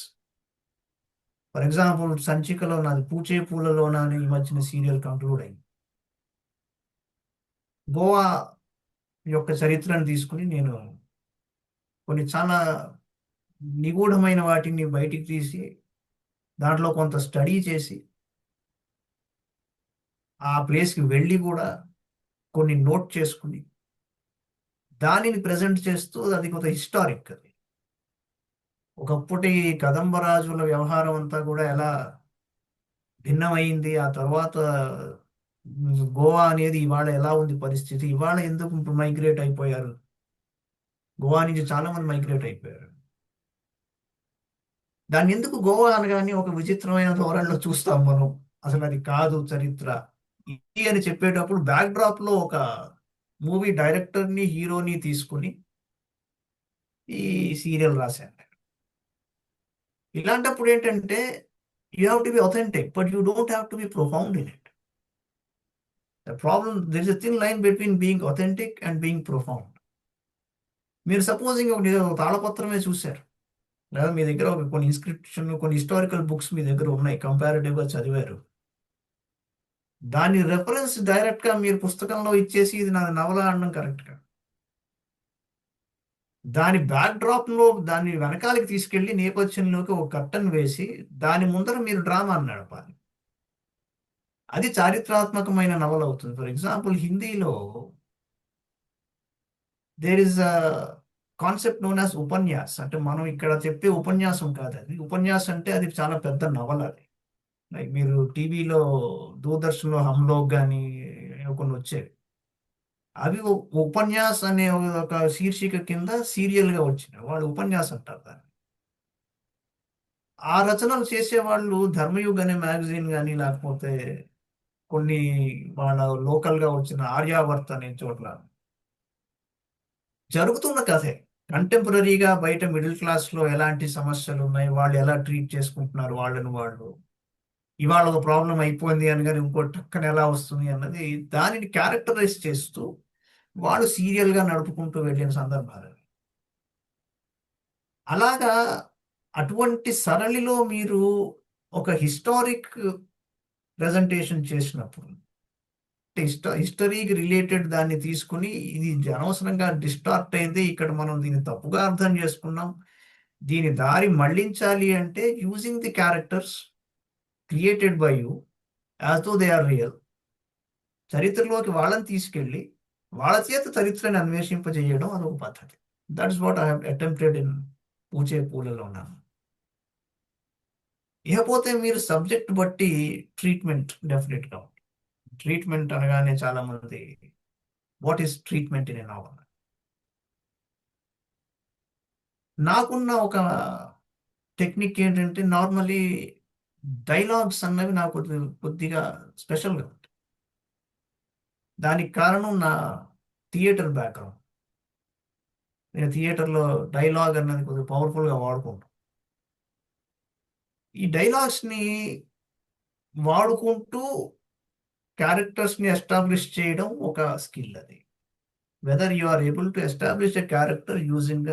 [SPEAKER 4] for example సంచికలో నాది పూచే పూలలోన అని ఈ మధ్యన సీరియల్ కంక్లూడ్ అయింది. గోవా యొక్క చరిత్రను తీసుకుని నేను కొన్ని చాలా నిగూఢమైన వాటిని బయటికి తీసి దాంట్లో కొంత స్టడీ చేసి ఆ ప్లేస్కి వెళ్ళి కూడా కొన్ని నోట్ చేసుకుని దానిని ప్రజెంట్ చేస్తూ అది కొంత హిస్టారిక్. అది ఒకప్పటి కదంబరాజుల వ్యవహారం అంతా కూడా ఎలా భిన్నమైంది, ఆ తర్వాత గోవా అనేది ఇవాళ ఎలా ఉంది పరిస్థితి, ఇవాళ ఎందుకు మైగ్రేట్ అయిపోయారు, గోవా నుంచి చాలా మంది మైగ్రేట్ అయిపోయారు. దాన్ని ఎందుకు గోవా అనగానే ఒక విచిత్రమైన ధోరణిలో చూస్తాం మనం. అసలు అది కాదు చరిత్ర ఇది అని చెప్పేటప్పుడు బ్యాక్ డ్రాప్ లో ఒక మూవీ డైరెక్టర్ని హీరోని తీసుకుని ఈ సీరియల్ రాశాను. ఇలాంటప్పుడు ఏంటంటే you have to B authentic but you don't have to B profound in it. The problem, there is a thin line between being authentic and being profound. మీరు సపోజింగ్ ఒక తాళపత్రమే చూశారు, లేదా మీ దగ్గర ఒక కొన్ని ఇన్స్క్రిప్షన్ కొన్ని హిస్టారికల్ బుక్స్ మీ దగ్గర ఉన్నాయి, కంపారిటివ్గా చదివారు. దాని రెఫరెన్స్ డైరెక్ట్గా మీరు పుస్తకంలో ఇచ్చేసి ఇది నా నవల అనడం కరెక్ట్గా. దాని బ్యాక్ డ్రాప్లో దాన్ని వెనకాలకి తీసుకెళ్లి నేపథ్యంలోకి ఒక కర్టన్ వేసి దాని ముందర మీరు డ్రామా నడపాలి. అది చారిత్రాత్మకమైన నవల అవుతుంది. ఫర్ ఎగ్జాంపుల్ హిందీలో there is a concept known as upanyas. అంటే మనం ఇక్కడ చెప్పే ఉపన్యాసం కాదు అది. ఉపన్యాసం అంటే అది చాలా పెద్ద నవల. అది లైక్ మీరు టీవీలో దూరదర్శన్లో హమ్లోక్ కానీ కొన్ని వచ్చేవి. అవి ఉపన్యాస్ అనే ఒక శీర్షిక కింద సీరియల్గా వచ్చినాయి. వాళ్ళు ఉపన్యాసం అంటారు దాన్ని. ఆ రచనలు చేసేవాళ్ళు ధర్మయుగ్ అనే మ్యాగజైన్ కానీ, లేకపోతే కొన్ని వాళ్ళ లోకల్గా వచ్చిన ఆర్యావర్త్ అనే చోట్ల జరుగుతున్న కథే. కంటెంపరీగా బయట మిడిల్ క్లాస్లో ఎలాంటి సమస్యలు ఉన్నాయి, వాళ్ళు ఎలా ట్రీట్ చేసుకుంటున్నారు వాళ్ళని వాళ్ళు, ఇవాళ ఒక ప్రాబ్లం అయిపోయింది అని కానీ ఇంకో టక్కన ఎలా వస్తుంది అన్నది దానిని క్యారెక్టరైజ్ చేస్తూ వాళ్ళు సీరియల్గా నడుపుకుంటూ వెళ్ళిన సందర్భాలు. అలాగా అటువంటి సరళిలో మీరు ఒక హిస్టారిక్ ప్రెజెంటేషన్ చేసినప్పుడు హిస్టరీకి రిలేటెడ్ దాన్ని తీసుకుని ఇది అనవసరంగా డిస్టార్ట్ అయింది, ఇక్కడ మనం దీన్ని తప్పుగా అర్థం చేసుకున్నాం, దీని దారి మళ్లించాలి అంటే using the characters created by you as though they are real, చరిత్రలోకి వాళ్ళని తీసుకెళ్ళి వాళ్ళ చేత చరిత్రని అన్వేషింపజేయడం అదొక పద్ధతి. That is what I have attempted in పూచే పూలలో ఉన్నాను. ఇకపోతే మీరు సబ్జెక్ట్ బట్టి ట్రీట్మెంట్ డెఫినెట్గా. ట్రీట్మెంట్ అనగానే చాలా మంది what is treatment in a naval. నాకున్న ఒక టెక్నిక్ ఏంటంటే నార్మలీ డైలాగ్స్ అన్నవి నాకు కొద్దిగా స్పెషల్గా ఉంటాయి. దానికి కారణం నా థియేటర్ బ్యాక్గ్రౌండ్. నేను థియేటర్లో డైలాగ్ అన్నది కొద్దిగా పవర్ఫుల్గా వాడుకుంటాను. ఈ డైలాగ్స్ని వాడుకుంటూ క్యారెక్టర్స్ని ఎస్టాబ్లిష్ చేయడం ఒక స్కిల్. అది whether you are able to establish a character using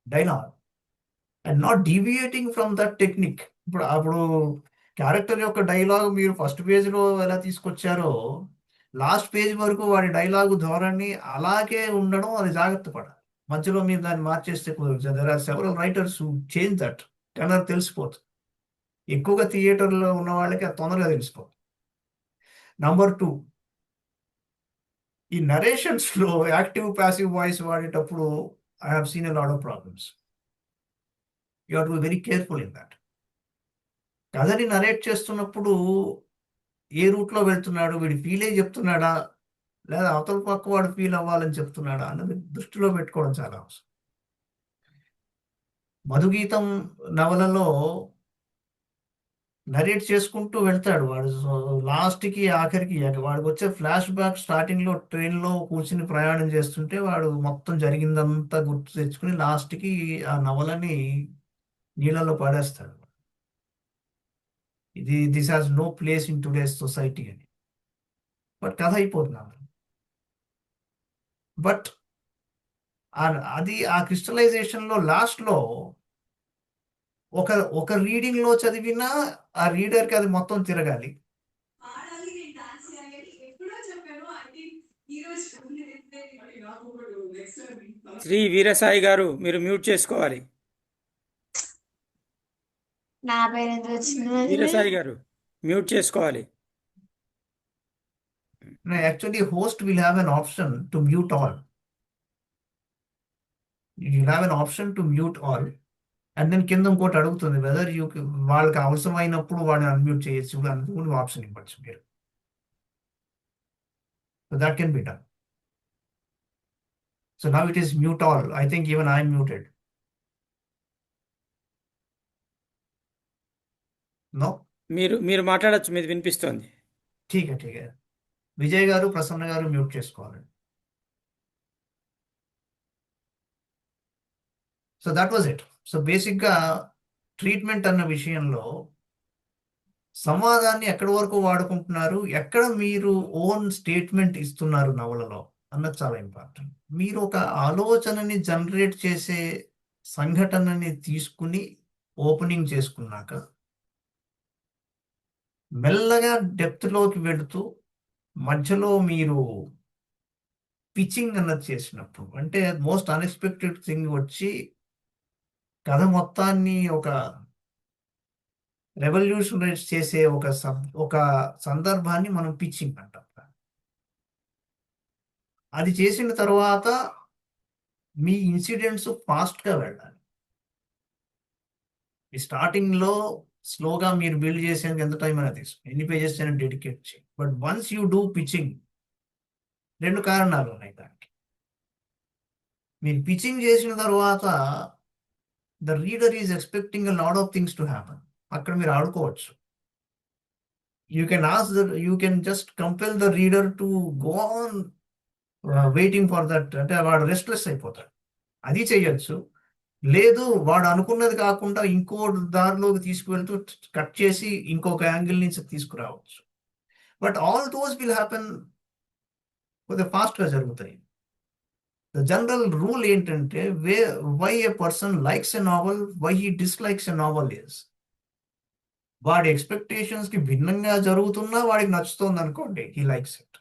[SPEAKER 4] dialogue and not deviating from that technique. అప్పుడు క్యారెక్టర్ యొక్క డైలాగ్ మీరు ఫస్ట్ పేజ్లో ఎలా తీసుకొచ్చారో లాస్ట్ పేజ్ వరకు వాడి డైలాగు ధోరణి అలాగే ఉండడం, అది జాగ్రత్త పడాలి. మధ్యలో మీరు దాన్ని మార్చేస్తే కుదరదు. There are several writers who change that. Tenor తెలిసిపోతుంది. ఎక్కువగా థియేటర్లో ఉన్న వాళ్ళకి అది తొందరగా తెలిసిపోతుంది. నంబర్ 2, ఈ నరేషన్స్లో యాక్టివ్ ప్యాసివ్ వాయిస్ వాడేటప్పుడు I have seen a lot of problems. You have to be very careful in that. కథని నరేట్ చేస్తున్నప్పుడు ఏ రూట్లో వెళ్తున్నాడు, వీడి ఫీలే చెప్తున్నాడా లేదా అవతల పక్క వాడు ఫీల్ అవ్వాలని చెప్తున్నాడా అన్నది దృష్టిలో పెట్టుకోవడం చాలా అవసరం. మధుగీతం నవలలో నరేట్ చేసుకుంటూ వెళ్తాడు వాడు. లాస్ట్కి ఆఖరికి వాడికి వచ్చే ఫ్లాష్ బ్యాక్ స్టార్టింగ్లో ట్రైన్లో కూర్చుని ప్రయాణం చేస్తుంటే వాడు మొత్తం జరిగిందంతా గుర్తు తెచ్చుకుని లాస్ట్కి ఆ నవలని నీళ్ళలో పడేస్తాడు. This has no place in today's society అని. బట్ కథ అయిపోతుంది. బట్ అది ఆ క్రిస్టలైజేషన్లో లాస్ట్లో ఒక రీడింగ్లో చదివినా ఆ రీడర్కి అది మొత్తం తిరగాలి.
[SPEAKER 3] శ్రీ వీరసాయి గారు మీరు మ్యూట్ చేసుకోవాలి.
[SPEAKER 6] నా పేరు ఎందుకు వచ్చింది?
[SPEAKER 3] వీరసాయి గారు మ్యూట్ చేసుకోవాలి.
[SPEAKER 4] Actually, host will have an option to mute all. You'll have an option to mute all. And then కింద ఇంకోటి అడుగుతుంది వెదర్ యూ వాళ్ళకి అవసరమైనప్పుడు వాడిని అన్మ్యూట్ చేయొచ్చు అనుకుని ఆప్షన్ ఇవ్వచ్చు మీరు. So that can be done. So now it is mute all. I think even I am muted. No?
[SPEAKER 3] మీరు మాట్లాడచ్చు, మీది వినిపిస్తోంది.
[SPEAKER 4] ఠీక్ హై. విజయ్ గారు, ప్రసన్న గారు మ్యూట్ చేసుకోవాలి. So that was it. So బేసిక్గా ట్రీట్మెంట్ అన్న విషయంలో సంవాదాన్ని ఎక్కడి వరకు వాడుకుంటున్నారు, ఎక్కడ మీరు ఓన్ స్టేట్మెంట్ ఇస్తున్నారు నవలలో అన్నది చాలా ఇంపార్టెంట్. మీరు ఒక ఆలోచనని జనరేట్ చేసే సంఘటనని తీసుకుని ఓపెనింగ్ చేసుకున్నాక మెల్లగా డెప్త్లోకి వెళుతూ మధ్యలో మీరు పిచ్చింగ్ అన్నది చేసినప్పుడు, అంటే మోస్ట్ అన్ఎక్స్పెక్టెడ్ థింగ్ వచ్చి కథ మొత్తాన్ని ఒక రెవల్యూషనైజ్ చేసే ఒక సందర్భాన్ని మనం పిచ్చింగ్ అంటాం. అది చేసిన తర్వాత మీ ఇన్సిడెంట్స్ ఫాస్ట్గా వెళ్ళాలి. ఈ స్టార్టింగ్లో స్లోగా మీరు బిల్డ్ చేసేందుకు ఎంత టైం అయినా తీసుకుని ఎన్ని పేజెస్ అయినా డెడికేట్ చేయండి. But once you do pitching 2 కారణాలు ఉన్నాయి దానికి. మీరు పిచింగ్ చేసిన తర్వాత the reader is expecting a lot of things to happen. అక్కడ మీరు ఆడుకోవచ్చు. You can just compel the reader to go on waiting for that, అంటే వాడు రెస్ట్లెస్ అయిపోతాడు. అది చెయ్యొచ్చు. లేదు, వాడు అనుకున్నది కాకుండా ఇంకో దారిలోకి తీసుకువెళ్తూ కట్ చేసి ఇంకొక యాంగిల్ నుంచి తీసుకురావచ్చు. But all those will happen కొద్దిగా ఫాస్ట్గా జరుగుతాయి. ద జనరల్ రూల్ ఏంటంటే why a person likes a novel, why he dislikes a novel is, వాడి ఎక్స్పెక్టేషన్స్ కి భిన్నంగా జరుగుతున్నా వాడికి నచ్చుతుంది అనుకోండి, హీ లైక్స్ ఇట్.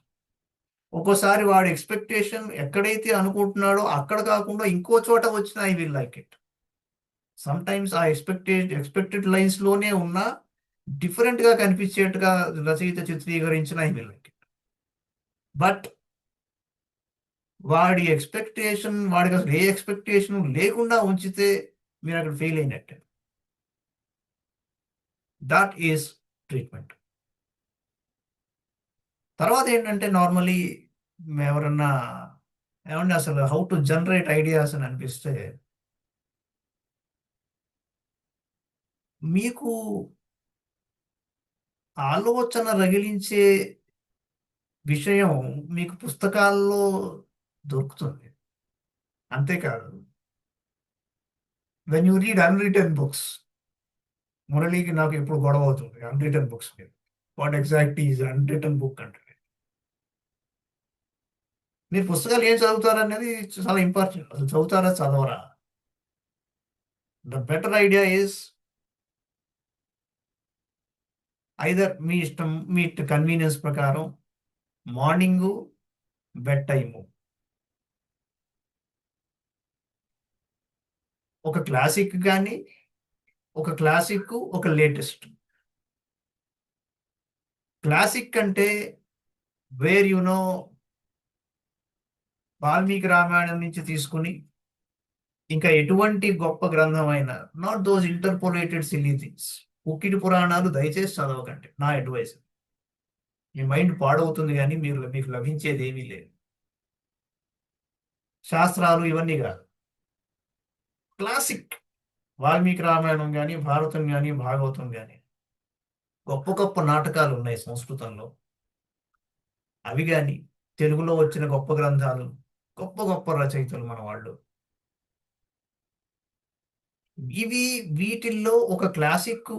[SPEAKER 4] ఒక్కోసారి వాడి ఎక్స్పెక్టేషన్ ఎక్కడైతే అనుకుంటున్నాడో అక్కడ కాకుండా ఇంకో చోట వచ్చినా I will like it. Some times ఆ ఎక్స్పెక్టెడ్ లైన్స్ లోనే ఉన్నా డిఫరెంట్ గా కనిపించేట్టుగా రచయిత చిత్రీకరించిన I will like it. But వాడికి అసలు ఏ ఎక్స్పెక్టేషన్ లేకుండా ఉంచితే మీరు అక్కడ ఫెయిల్ అయినట్టే. That is treatment. తర్వాత ఏంటంటే నార్మలీ ఎవరన్నా ఏమంటే అసలు హౌ టు జనరేట్ ఐడియాస్ అని అనిపిస్తే, మీకు ఆలోచన రగిలించే విషయం మీకు పుస్తకాల్లో దొరుకుతుంది. అంతేకాదు, when you read unwritten books, మురళికి నాకు ఎప్పుడు గొడవ అవుతుంది అన్రిటన్ బుక్స్ మీద. వాట్ ఎగ్జాక్ట్ ఈజ్ అన్రిటన్ బుక్ అంటే, మీరు పుస్తకాలు ఏం చదువుతారు అనేది చాలా ఇంపార్టెంట్. అసలు చదువుతారా చదవరా? The better idea is either మీ ఇష్టం, మీ కన్వీనియన్స్ ప్రకారం మార్నింగు, బెడ్ టైము, ఒక క్లాసిక్ కానీ ఒక లేటెస్ట్. క్లాసిక్ అంటే వేర్ వాల్మీకి రామాయణం నుంచి తీసుకుని ఇంకా ఎటువంటి గొప్ప గ్రంథం అయినా, not those interpolated silly things. ఉక్కిడి పురాణాలు దయచేసి చదవకండి, నా అడ్వైస్. మీ మైండ్ పాడవుతుంది కానీ మీకు లభించేది ఏమీ లేదు. శాస్త్రాలు ఇవన్నీ కాదు, క్లాసిక్ వాల్మీకి రామాయణం కానీ, భారతం కానీ, భాగవతం కానీ, గొప్ప గొప్ప నాటకాలు ఉన్నాయి సంస్కృతంలో, అవి కానీ, తెలుగులో వచ్చిన గొప్ప గ్రంథాలు, గొప్ప గొప్ప రచయితలు మన వాళ్ళు, వీటిల్లో ఒక క్లాసిక్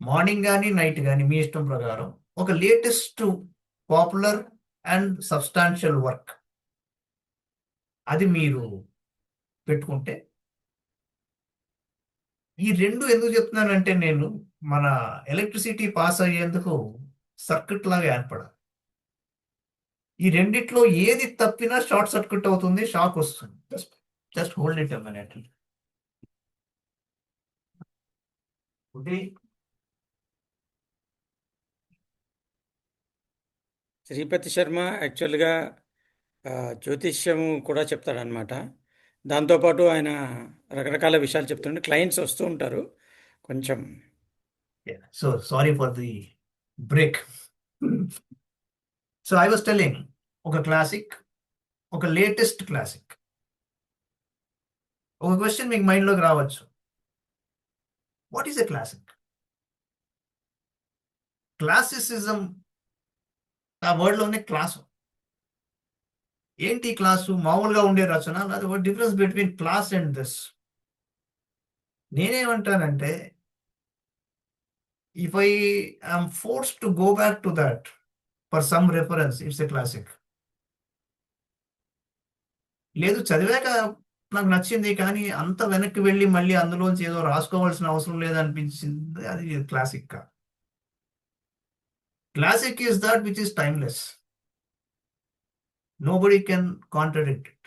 [SPEAKER 4] మార్నింగ్ కానీ నైట్ కానీ మీ ఇష్టం ప్రకారం, ఒక latest popular and substantial work, అది మీరు పెట్టుకుంటే. ఈ 2 ఎందుకు చెప్తున్నానంటే, నేను మన ఎలక్ట్రిసిటీ పాస్ అయ్యేందుకు సర్క్యూట్ లాగా ఏర్పడాలి. ఈ రెండిట్లో ఏది తప్పినా షార్ట్ సర్క్యూట్ అవుతుంది, షాక్ వస్తుంది. Just hold it a minute.
[SPEAKER 3] Sripati Sharma యాక్చువల్గా జ్యోతిష్యము కూడా చెప్తాడనమాట. దాంతోపాటు ఆయన రకరకాల విషయాలు చెప్తుంటే క్లయింట్స్ వస్తూ ఉంటారు. కొంచెం
[SPEAKER 4] so sorry for the break. So I was telling, ఒక క్లాసిక్, ఒక లేటెస్ట్ క్లాసిక్. ఒక క్వశ్చన్ మీకు మైండ్లోకి రావచ్చు, what is a classic? Classicism, ఆ వర్డ్లోనే క్లాసు. ఏంటి క్లాసు? మామూలుగా ఉండే రచన, అది what difference between class and this? నేనేమంటానంటే, if I am forced to go back to that for some reference, it's a classic. లేదు, చదివాక నాకు నచ్చింది కానీ అంత వెనక్కి వెళ్ళి మళ్ళీ అందులోంచి ఏదో రాసుకోవాల్సిన అవసరం లేదనిపించింది, అది క్లాసిక్ కాదు. Classic is that which is timeless. Nobody can contradict it.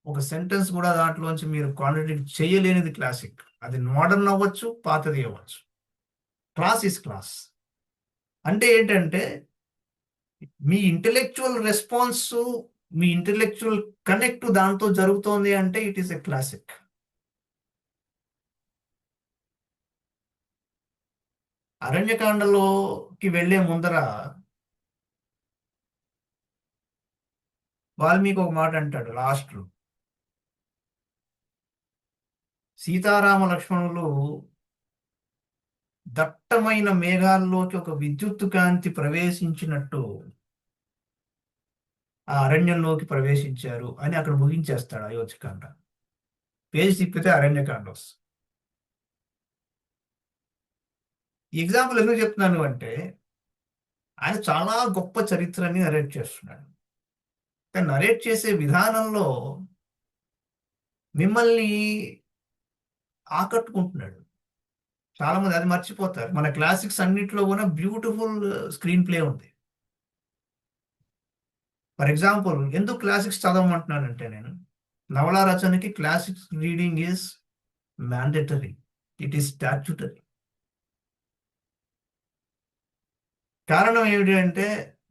[SPEAKER 4] ఒక సెంటెన్స్ కూడా దాంట్లోంచి మీరు కాంట్రడిక్ట్ చేయలేనిది క్లాసిక్. అది మోడర్న్ అవ్వచ్చు, పాతది అవ్వచ్చు. Class is class. అంటే ఏంటంటే, మీ ఇంటెలెక్చువల్ రెస్పాన్స్, మీ ఇంటెలెక్చువల్ కనెక్ట్ దాంతో జరుగుతోంది అంటే ఇట్ ఈస్ ఎ క్లాసిక్. అరణ్యకాండలోకి వెళ్లే ముందర వాల్మీకి ఒక మాట అంటాడు లాస్ట్లో, సీతారామ లక్ష్మణులు దట్టమైన మేఘాల్లోకి ఒక విద్యుత్తు కాంతి ప్రవేశించినట్టు ఆ అరణ్యంలోకి ప్రవేశించారు అని అక్కడ ముగించేస్తాడు అయోధ్యకాండ. పేజీ తిప్పితే అరణ్యకాండ వస్తుంది. ఎగ్జాంపుల్ ఎందుకు చెప్తున్నాను అంటే, ఆయన చాలా గొప్ప చరిత్రని నరేట్ చేస్తున్నాడు. కానీ నరేట్ చేసే విధానంలో మిమ్మల్ని ఆకట్టుకుంటున్నాడు. చాలా మంది అది మర్చిపోతారు. మన క్లాసిక్స్ అన్నింటిలో కూడా బ్యూటిఫుల్ స్క్రీన్ ప్లే ఉంది. ఫర్ ఎగ్జాంపుల్, ఎందుకు క్లాసిక్స్ చదవమంటున్నానంటే, నేను నవలా రచనకి classics reading is mandatory, it is statutory. కారణం ఏమిటి అంటే,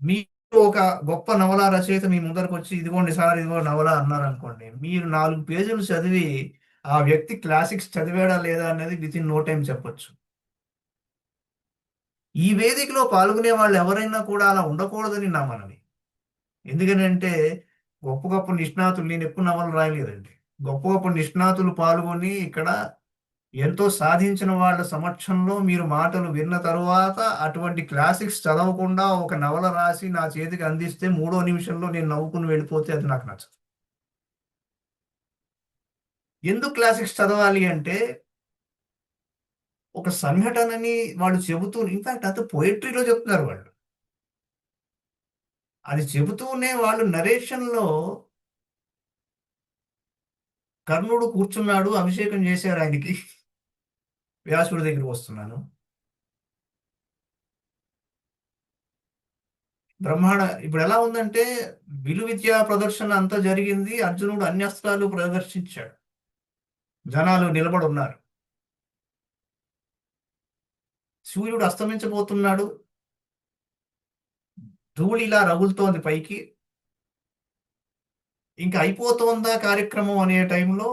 [SPEAKER 4] మీరు ఒక గొప్ప నవలా రచయిత మీ ముందరకు వచ్చి ఇదిగోండి సార్ ఇదిగో నవల అన్నారు అనుకోండి, మీరు 4 పేజీలు చదివి ఆ వ్యక్తి క్లాసిక్స్ చదివాడా లేదా అనేది విత్ ఇన్ నో టైం చెప్పొచ్చు. ఈ వేదికలో పాల్గొనే వాళ్ళు ఎవరైనా కూడా అలా ఉండకూడదని నా మనవి. ఎందుకనంటే గొప్ప గొప్ప నిష్ణాతులు, నేను ఎక్కువ నవలు రాయలేదండి, గొప్ప గొప్ప నిష్ణాతులు పాల్గొని ఇక్కడ ఎంతో సాధించిన వాళ్ళ సమక్షంలో మీరు మాటలు విన్న తరువాత అటువంటి క్లాసిక్స్ చదవకుండా ఒక నవల రాసి నా చేతికి అందిస్తే 3వ నిమిషంలో నేను నవ్వుకుని వెళ్ళిపోతే అది నాకు నచ్చదు. ఎందుకు క్లాసిక్స్ చదవాలి అంటే, ఒక సంఘటనని వాళ్ళు చెబుతూ, ఇన్ఫాక్ట్ అంత పోయిటరీలో చెప్తున్నారు వాళ్ళు, అది చెబుతూనే వాళ్ళు నరేషన్లో కర్ణుడు కూర్చున్నాడు, అభిషేకం చేశారు ఆయనకి, వ్యాసుడి దగ్గరికి వస్తున్నాను, బ్రహ్మాండ. ఇప్పుడు ఎలా ఉందంటే, విలువిద్యా ప్రదర్శన అంతా జరిగింది, అర్జునుడు అన్యస్త్రాలు ప్రదర్శించాడు, జనాలు నిలబడి ఉన్నారు, సూర్యుడు అస్తమించబోతున్నాడు, ధూళిలా రగులుతోంది పైకి, ఇంకా అయిపోతోందా కార్యక్రమం అనే టైంలో,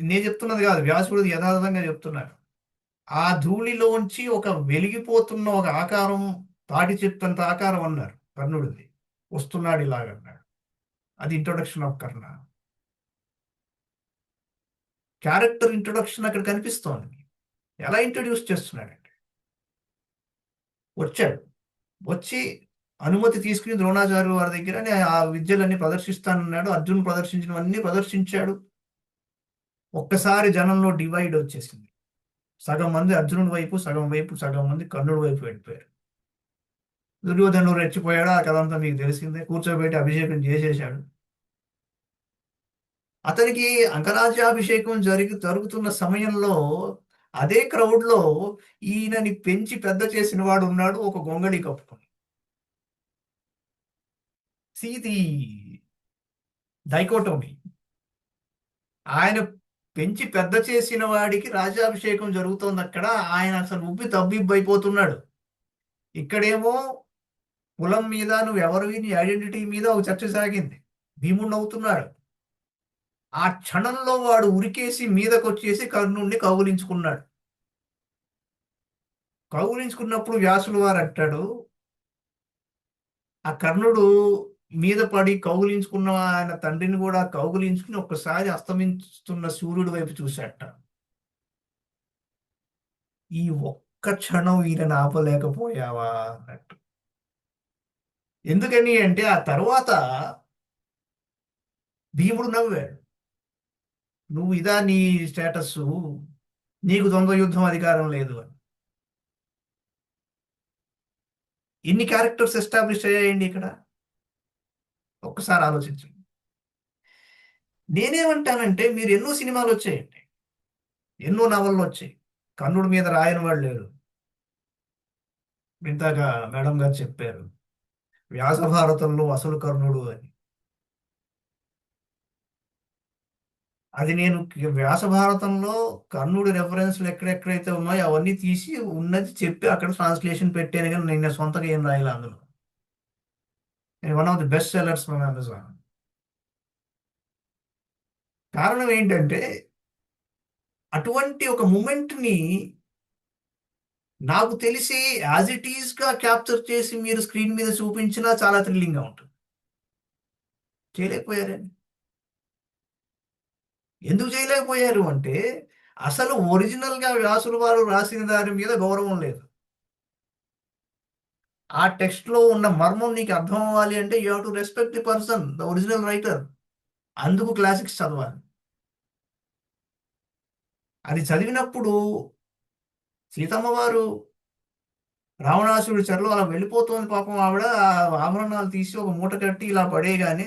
[SPEAKER 4] నేను చెప్తున్నది కాదు, వ్యాసుడు యథార్థంగా చెప్తున్నారు, ఆ ధూళిలోంచి ఒక వెలిగిపోతున్న ఒక ఆకారం, తాటి చెట్టంత ఆకారం అన్నారు కర్ణుడిది, వస్తున్నాడు ఇలాగన్నాడు. అది introduction of Karna, character introduction అక్కడ కనిపిస్తోంది. ఎలా ఇంట్రొడ్యూస్ చేస్తున్నాడంటే, వచ్చాడు, వచ్చి అనుమతి తీసుకుని ద్రోణాచార్యుల వారి దగ్గర ఆ విద్యలన్నీ ప్రదర్శిస్తానన్నాడు, అర్జునుడు ప్రదర్శించినవన్నీ ప్రదర్శించాడు. ఒక్కసారి జనంలో డివైడ్ వచ్చేసింది, సగం మంది అర్జునుడి వైపు, సగం మంది కర్ణుడి వైపు వెళ్ళిపోయారు. దుర్యోధనుడు రెచ్చిపోయాడు, ఆ కథ అంతా మీకు తెలిసిందే, కూర్చోబెట్టి అభిషేకం చేసేశాడు. అతనికి అంగరాజ్యాభిషేకం జరుగుతున్న సమయంలో అదే క్రౌడ్లో ఈయనని పెంచి పెద్ద చేసిన వాడు ఉన్నాడు, ఒక గొంగళి కప్పుకొని. సీది డైకోటోమీ, ఆయన పెంచి పెద్ద చేసిన వాడికి రాజ్యాభిషేకం జరుగుతోంది అక్కడ, ఆయన అసలు ఉబ్బి తబ్బిబ్బైపోతున్నాడు. ఇక్కడేమో కులం మీద, నువ్వు ఎవరివి, నీ ఐడెంటిటీ మీద ఒక చర్చ సాగింది, భీముడు అవుతున్నాడు. ఆ క్షణంలో వాడు ఉరికేసి మీదకొచ్చేసి కర్ణుణ్ణి కౌగులించుకున్నాడు. కౌగులించుకున్నప్పుడు వ్యాసులు వారు అంటాడు, ఆ కర్ణుడు మీద పడి కౌగులించుకున్న ఆయన తండ్రిని కూడా కౌగులించుకుని ఒక్కసారి అస్తమిస్తున్న సూర్యుడి వైపు చూశాట. ఈ ఒక్క క్షణం ఈయన ఆపలేకపోయావా అన్నట్టు. ఎందుకని అంటే, ఆ తర్వాత భీముడు నవ్వాడు, నువ్వు ఇదా నీ స్టేటస్, నీకు ద్వంద్వ యుద్ధం అధికారం లేదు అని. ఎన్ని క్యారెక్టర్స్ ఎస్టాబ్లిష్ అయ్యాయండి ఇక్కడ, ఒక్కసారి ఆలోచించండి. నేనేమంటానంటే, మీరు ఎన్నో సినిమాలు వచ్చాయండి, ఎన్నో నవళ్ళు వచ్చాయి, కర్ణుడి మీద రాయని వాళ్ళు లేరు. ఇందాక మేడం గారు చెప్పారు, వ్యాస భారతంలో అసలు కర్ణుడు అని. అది నేను వ్యాస భారతంలో కర్ణుడి రెఫరెన్స్లు ఎక్కడెక్కడైతే ఉన్నాయో అవన్నీ తీసి ఉన్నది చెప్పి అక్కడ ట్రాన్స్లేషన్ పెట్టాను, కానీ నేను సొంతంగా ఏం రాయాలి అందులో. One of the best sellers from Amazon. కారణం ఏంటంటే, అటువంటి ఒక మూమెంట్ని నాకు తెలిసి యాజ్ ఇట్ ఈస్గా క్యాప్చర్ చేసి మీరు స్క్రీన్ మీద చూపించినా చాలా థ్రిల్లింగ్గా ఉంటుంది. చేయలేకపోయారండి. ఎందుకు చేయలేకపోయారు అంటే అసలు ఒరిజినల్గా వ్యాసుల వారు రాసిన దాని మీద గౌరవం లేదు. ఆ టెక్స్ట్లో ఉన్న మర్మం నీకు అర్థం అవ్వాలి అంటే you have to respect the person, the original writer. అందుకు క్లాసిక్స్ చదవాలి. అది చదివినప్పుడు సీతమ్మ వారు రావణాసురుడి చెరలో అలా వెళ్ళిపోతుంది పాపం. ఆవిడ ఆ ఆభరణాలు తీసి ఒక మూట కట్టి ఇలా పడేయగానే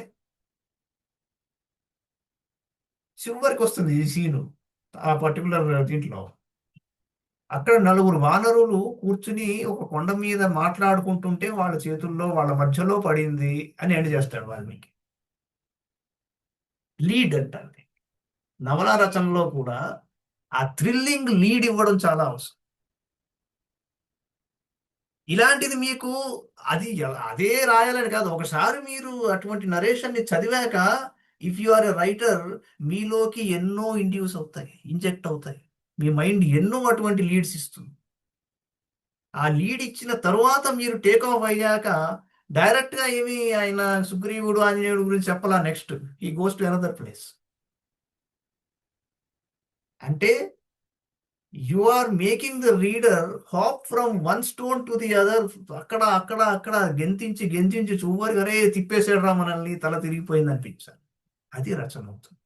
[SPEAKER 4] చివరికి వస్తుంది ఈ సీను. ఆ పర్టికులర్ దీంట్లో అక్కడ నలుగురు వానరులు కూర్చుని ఒక కొండ మీద మాట్లాడుకుంటుంటే వాళ్ళ చేతుల్లో వాళ్ళ మధ్యలో పడింది అని ఎండ్ చేస్తాడు వాల్మీకి. లీడ్ అంటారు. నవలా రచనలో కూడా ఆ థ్రిల్లింగ్ లీడ్ ఇవ్వడం చాలా అవసరం. ఇలాంటిది మీకు అదే రాయాలని కాదు, ఒకసారి మీరు అటువంటి నరేషన్ని చదివాక if you are a writer మీలోకి ఎన్నో ఇండ్యూస్ అవుతాయి, ఇంజెక్ట్ అవుతాయి. మీ మైండ్ ఎన్నో అటువంటి లీడ్స్ ఇస్తుంది. ఆ లీడ్ ఇచ్చిన తరువాత మీరు టేక్ ఆఫ్ అయ్యాక డైరెక్ట్గా ఏమి ఆయన సుగ్రీవుడు ఆంజనేయుడు గురించి చెప్పాలా, నెక్స్ట్ ఈ గోస్ టు అనదర్ ప్లేస్. అంటే you are making the reader hop from one stone to the other. అక్కడ అక్కడ అక్కడ గెంతించి గెంతించి చూవరి అరే తిప్పేసాడు రా మనల్ని, తల తిరిగిపోయింది అనిపించాలి. అది రచన అవుతుంది.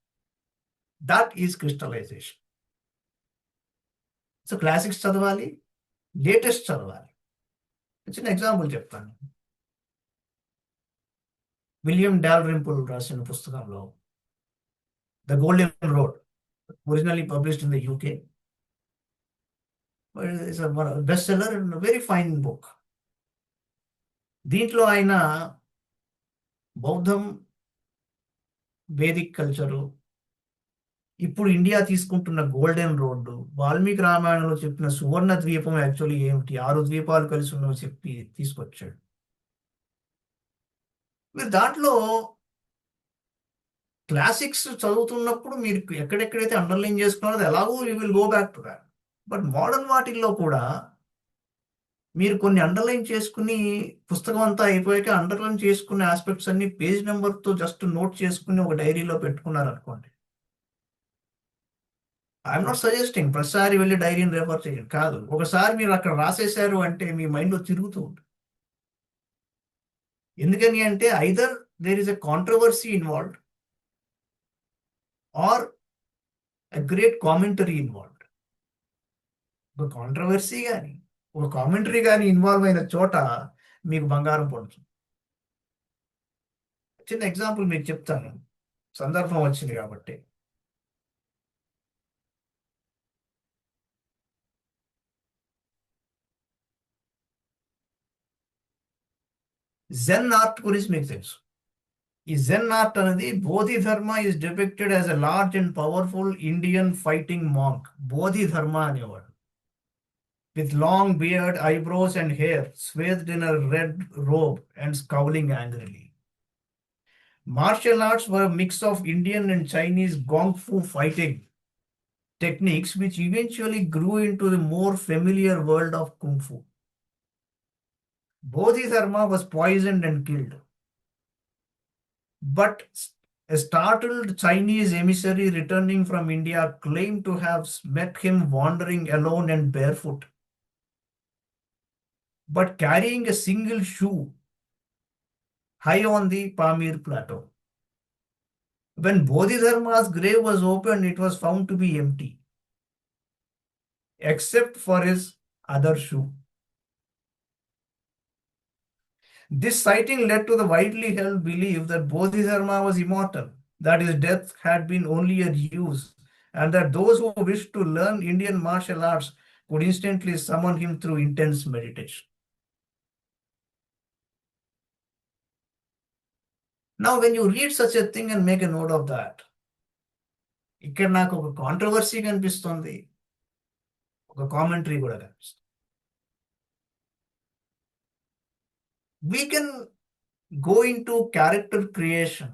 [SPEAKER 4] That is crystallisation. So classics చదవాలి, లేటెస్ట్ చదవాలి. చిన్న ఎగ్జాంపుల్ చెప్తాను. విలియం డాల్రింపుల్ రాసిన పుస్తకంలో The Golden Road, originally published in the UK, best seller and very fine book. దీంట్లో ఆయన బౌద్ధం, వేదిక్ కల్చరు, ఇప్పుడు ఇండియా తీసుకుంటున్న గోల్డెన్ రోడ్డు, వాల్మీకి రామాయణంలో చెప్పిన సువర్ణ ద్వీపం యాక్చువల్లీ ఏమిటి, 6 ద్వీపాలు కలిసి ఉన్నవి చెప్పి తీసుకొచ్చాడు. మీరు దాంట్లో క్లాసిక్స్ చదువుతున్నప్పుడు మీరు ఎక్కడెక్కడైతే అండర్లైన్ చేసుకున్నారో అది ఎలాగో you will go back to that. But modern వాటిల్లో కూడా మీరు కొన్ని అండర్లైన్ చేసుకుని పుస్తకం అంతా అయిపోయాక అండర్లైన్ చేసుకునే ఆస్పెక్ట్స్ అన్ని పేజ్ నెంబర్తో జస్ట్ నోట్ చేసుకుని ఒక డైరీలో పెట్టుకున్నారనుకోండి. ఐఎమ్ నాట్ సజెస్టింగ్ ప్రతిసారి వెళ్ళి డైరీని రెఫర్ చేయండి, కాదు. ఒకసారి మీరు అక్కడ రాసేశారు అంటే మీ మైండ్లో తిరుగుతూ ఉంటుంది. ఎందుకని అంటే either there is a controversy involved or a great commentary involved. ఒక కాంట్రవర్సీ కానీ ఒక కామెంటరీ కానీ ఇన్వాల్వ్ అయిన చోట మీకు బంగారం పడుతుంది. చిన్న ఎగ్జాంపుల్ మీకు చెప్తాను, సందర్భం వచ్చింది కాబట్టి. జెన్ ఆర్ట్ గురించి మీకు తెలుసు. ఈ జెన్ ఆర్ట్ అనేది Bodhidharma is depicted as a large and powerful Indian fighting monk. Bodhidharma అనేవాడు with long beard, eyebrows and hair, swathed in a red robe and scowling angrily. Martial arts were a mix of Indian and Chinese gong fu fighting techniques which eventually grew into the more familiar world of kung fu. Bodhidharma was poisoned and killed, but a startled Chinese emissary returning from India claimed to have met him wandering alone and barefoot, but carrying a single shoe high on the Pamir plateau. When Bodhidharma's grave was opened, it was found to be empty, except for his other shoe. This sighting led to the widely held belief that Bodhidharma was immortal, that his death had been only a ruse, and that those who wished to learn Indian martial arts could instantly summon him through intense meditation. Now, when you read such a thing and make a note of that, ఇక్కడ నాకు ఒక controversy కనిపిస్తుంది, ఒక commentary కూడా కనిపిస్తుంది. We can go into character creation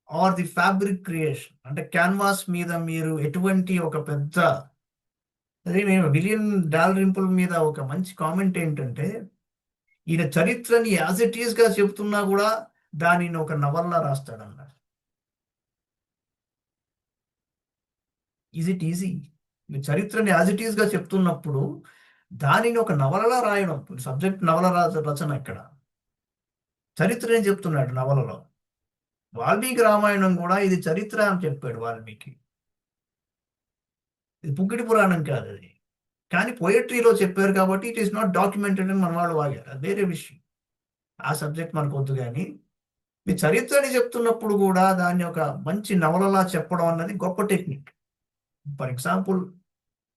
[SPEAKER 4] or the fabric creation. అంటే canvas మీద మీరు ఎటువంటి ఒక పెద్ద, అదే నేను విలియం డాల్రింపుల్ మీద ఒక మంచి కామెంట్ ఏంటంటే, ఈయన చరిత్రని యాజ్ ఇట్ ఈస్ గా చెప్తున్నా కూడా దానిని ఒక నవల్లా రాస్తాడన్నారు. Is it easy? మీరు చరిత్రని యాజ్ ఇట్ ఈస్గా చెప్తున్నప్పుడు దానిని ఒక నవలలా రాయడం, సబ్జెక్ట్ నవల రచన ఇక్కడ. చరిత్ర ఏం చెప్తున్నాడు నవలలో? వాల్మీకి రామాయణం కూడా ఇది చరిత్ర అని చెప్పాడు వాల్మీకి. ఇది పుక్కిటి పురాణం కాదు అది. కానీ పోయట్రీలో చెప్పారు కాబట్టి ఇట్ ఈస్ నాట్ డాక్యుమెంటెడ్ అని మన వాళ్ళు వాగారు. అది వేరే విషయం. ఆ సబ్జెక్ట్ మనకు వద్దు. కానీ మీ చరిత్రని చెప్తున్నప్పుడు కూడా దాన్ని ఒక మంచి నవలలా చెప్పడం అన్నది గొప్ప టెక్నిక్. ఫర్ ఎగ్జాంపుల్,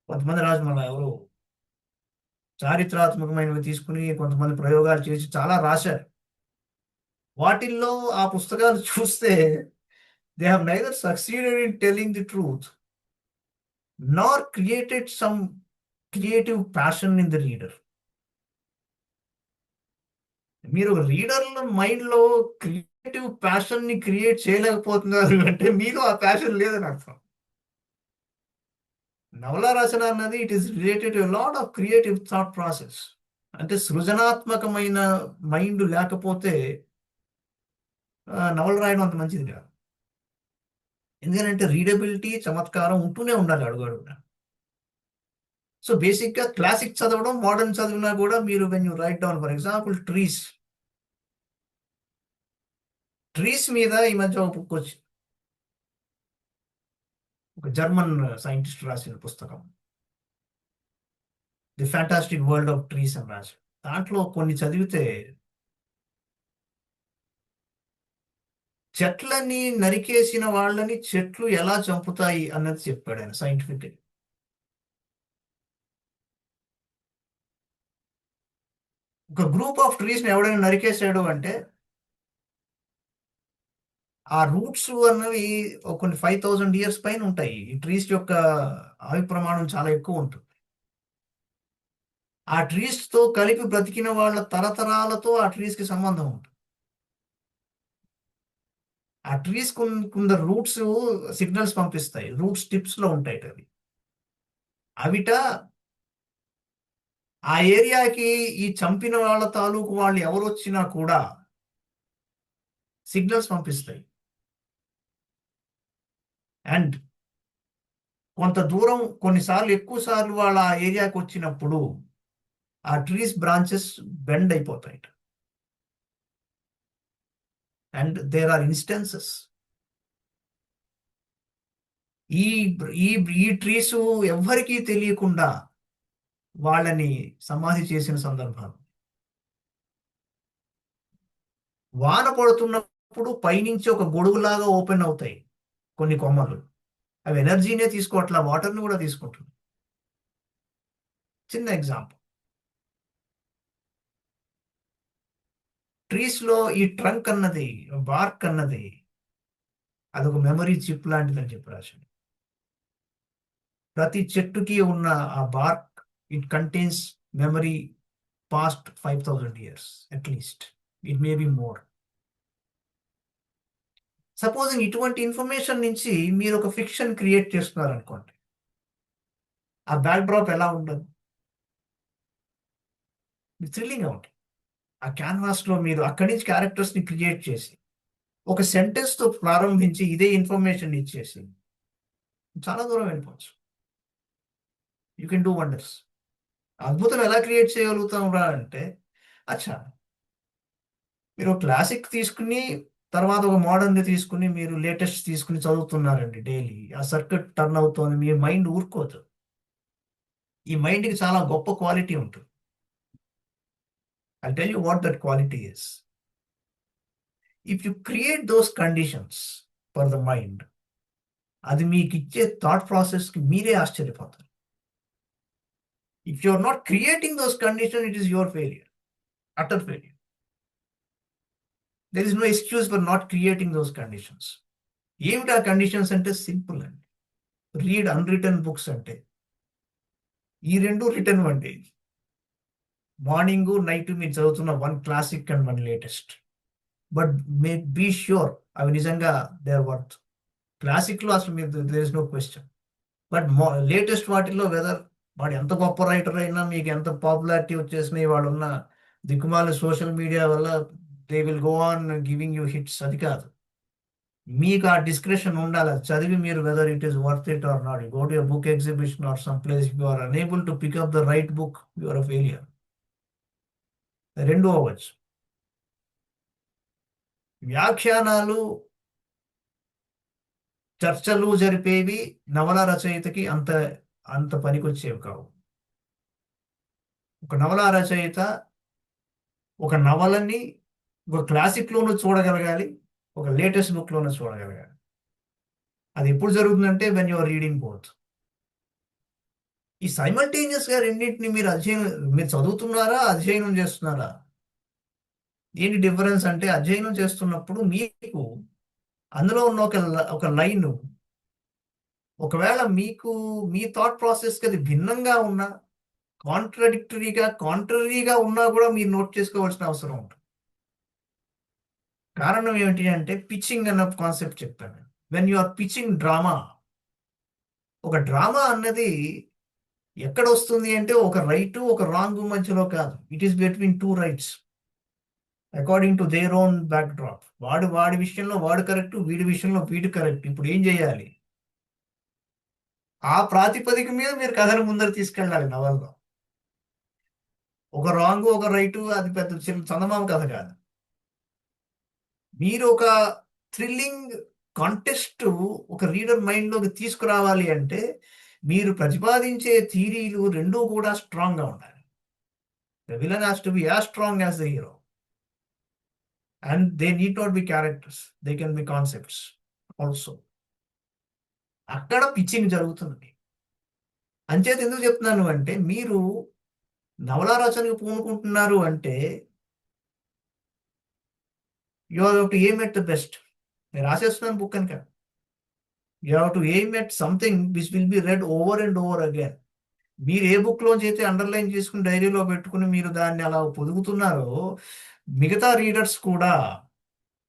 [SPEAKER 4] కొంతమంది రాజు మన ఎవరు చారిత్రాత్మకమైనవి తీసుకుని కొంతమంది ప్రయోగాలు చేసి చాలా రాశారు. వాటిల్లో ఆ పుస్తకాలు చూస్తే they have neither succeeded in telling the truth nor created some creative passion in the reader. మీరు రీడర్ల మైండ్లో క్రియేటివ్ ప్యాషన్ ని క్రియేట్ చేయలేకపోతున్నారు అంటే మీలో ఆ ప్యాషన్ లేదని అర్థం. నవల రచన అన్నది it is related to lot of creative thought process. అంటే సృజనాత్మకమైన మైండ్ లేకపోతే నవల రాయడం అంత మంచిది కాదు. ఎందుకంటే రీడబిలిటీ, చమత్కారం ఉంటూనే ఉండాలి అడుగడుగునా. సో బేసిక్గా క్లాసిక్ చదవడం, మోడర్న్ చదివినా కూడా మీరు when you right down for example trees మీద ఈ మధ్య ఒక బుక్ వచ్చింది, ఒక జర్మన్ సైంటిస్ట్ రాసిన పుస్తకం the fantastic world of trees అని రాసి. దాంట్లో కొన్ని చదివితే చెట్లని నరికేసిన వాళ్ళని చెట్లు ఎలా చంపుతాయి అన్నది చెప్పాడు ఆయన సైంటిఫిక్. ఒక గ్రూప్ ఆఫ్ ట్రీస్ని ఎవడైనా నరికేసాడు అంటే ఆ రూట్స్ అన్నవి కొన్ని 5000 years పైన ఉంటాయి. ఈ ట్రీస్ యొక్క ఆయుు ప్రమాణం చాలా ఎక్కువ ఉంటుంది. ఆ ట్రీస్ తో కలిపి బ్రతికిన వాళ్ళ తరతరాలతో ఆ ట్రీస్ కి సంబంధం ఉంటుంది. ఆ ట్రీస్ కొందరు రూట్స్ సిగ్నల్స్ పంపిస్తాయి, రూట్స్ టిప్స్ లో ఉంటాయి. అవిట ఆ ఏరియాకి ఈ చంపిన వాళ్ళ తాలూకు వాళ్ళు ఎవరు వచ్చినా కూడా సిగ్నల్స్ పంపిస్తాయి. అండ్ కొంత దూరం, కొన్నిసార్లు ఎక్కువ సార్లు వాళ్ళ ఆ ఏరియాకి వచ్చినప్పుడు ఆ ట్రీస్ బ్రాంచెస్ బెండ్ అయిపోతాయి. అండ్ దేర్ ఆర్ ఇన్స్టెన్సెస్ ఈ ట్రీస్ ఎవ్వరికీ తెలియకుండా వాళ్ళని సమాధి చేసిన సందర్భాలు. వాన పడుతున్నప్పుడు పైనుంచి ఒక గొడుగులాగా ఓపెన్ అవుతాయి కొన్ని కొమ్మలు. అవి ఎనర్జీనే తీసుకోవట్లా, వాటర్ని కూడా తీసుకుంటుంది. చిన్న ఎగ్జాంపుల్, ట్రీస్ లో ఈ ట్రంక్ అన్నది, బార్క్ అన్నది అదొక మెమరీ చిప్ లాంటిది అని చెప్పి రాశాడు. ప్రతి చెట్టుకి ఉన్న ఆ BARC, it contains memory past 5000 years at least, it may be more. Supposing ఇటువంటి ఇన్ఫర్మేషన్ నుంచి మీరు ఒక ఫిక్షన్ క్రియేట్ చేస్తున్నారు అనుకోండి, ఆ బ్యాక్ డ్రాప్ ఎలా ఉండదు? థ్రిల్లింగ్గా ఉంటుంది. ఆ క్యాన్వాస్ లో మీరు అక్కడి నుంచి క్యారెక్టర్స్ ని క్రియేట్ చేసి ఒక సెంటెన్స్ తో ప్రారంభించి ఇదే ఇన్ఫర్మేషన్ ఇచ్చేసి చాలా దూరం వెళ్ళిపోవచ్చు. You can do wonders. అద్భుతం ఎలా క్రియేట్ చేయగలుగుతాం రా అంటే, అచ్చా మీరు క్లాసిక్ తీసుకుని తర్వాత ఒక మోడర్న్ తీసుకుని మీరు లేటెస్ట్ తీసుకుని చదువుతున్నారండి డైలీ, ఆ సర్క్యూట్ టర్న్ అవుతుంది, మీ మైండ్ ఊరుకోదు. ఈ మైండ్కి చాలా గొప్ప క్వాలిటీ ఉంటుంది. I'll tell you what that quality is. If you create those conditions for the mind, అది మీకు ఇచ్చే థాట్ ప్రాసెస్కి మీరే ఆశ్చర్యపోతారు. If you're not creating those conditions, it is your failure, utter failure. There is no excuse for not creating those conditions. ఏమిటి ఆ conditions అంటే simple అండి. Read unwritten books అంటే ఈ రెండు రిటర్న్ అండి. మార్నింగ్ నైట్ మీరు చదువుతున్న one classic and one latest, but may be sure అవి నిజంగా దే ఆర్ వర్త్. క్లాసిక్లో అసలు మీరు there is no question, but latest వాటిల్లో వెదర్ వాడు ఎంత గొప్ప రైటర్ అయినా, మీకు ఎంత పాపులారిటీ వచ్చేసినాయి, వాడు ఉన్న దిక్కుమాల సోషల్ మీడియా వల్ల they will go on giving you hits, అది కాదు. మీకు ఆ డిస్క్రిప్షన్ ఉండాలి. అది చదివి మీరు whether it is worth it or not. Go to a book exhibition or some place, you are unable to pick up the right book, you are a failure. రెండు అవ్వచ్చు. వ్యాఖ్యానాలు, చర్చలు జరిపేవి నవల రచయితకి అంత అంత పనికొచ్చేవి కావు. ఒక నవల రచయిత ఒక నవలని ఒక క్లాసిక్లోనూ చూడగలగాలి, ఒక లేటెస్ట్ బుక్లోనూ చూడగలగాలి. అది ఎప్పుడు జరుగుతుందంటే వెన్ యూఆర్ రీడింగ్ బోత్. ఈ సైమల్టేనియస్ గా రెండింటిని మీరు చదువుతున్నారా, అధ్యయనం చేస్తున్నారా? ఏంటి డిఫరెన్స్ అంటే, అధ్యయనం చేస్తున్నప్పుడు మీకు అందులో ఉన్న ఒక లైన్ ఒకవేళ మీకు మీ థాట్ ప్రాసెస్కి అది భిన్నంగా ఉన్నా, కాంట్రరీగా ఉన్నా కూడా మీరు నోట్ చేసుకోవాల్సిన అవసరం ఉంటుంది. కారణం ఏమిటి అంటే, పిచ్చింగ్ అన్న కాన్సెప్ట్ చెప్పాను. When you are pitching drama, ఒక డ్రామా అన్నది ఎక్కడ వస్తుంది అంటే ఒక రైట్ ఒక రాంగ్ మధ్యలో కాదు. It is between two rights according to their own back drop. వాడి విషయంలో వాడు కరెక్ట్, వీడి విషయంలో వీడు కరెక్ట్. ఇప్పుడు ఏం చేయాలి? ఆ ప్రాతిపదిక మీద మీరు కథను ముందర తీసుకెళ్ళాలి. నవల్లో ఒక రాంగ్ ఒక రైటు అది పెద్ద చందమామ కథ కాదు. మీరు ఒక థ్రిల్లింగ్ కాంటెస్ట్ ఒక రీడర్ మైండ్లోకి తీసుకురావాలి అంటే మీరు ప్రతిపాదించే థీరీలు రెండూ కూడా స్ట్రాంగ్గా ఉండాలి. The villain has to be as strong as the hero, and they need not be characters, they can be concepts also. అక్కడ పిచ్చింగ్ జరుగుతుంది. అంచేత ఎందుకు చెప్తున్నాను అంటే, మీరు నవలా రచనకు పూనుకుంటున్నారు అంటే you have to aim at the best. నేను రాసేస్తున్నాను బుక్ అని కాదు. You have to aim at something which will be red over and over again. మీరు ఏ బుక్లోంచి అయితే అండర్లైన్ చేసుకుని డైరీలో పెట్టుకుని మీరు దాన్ని అలా పొదుగుతున్నారో, మిగతా రీడర్స్ కూడా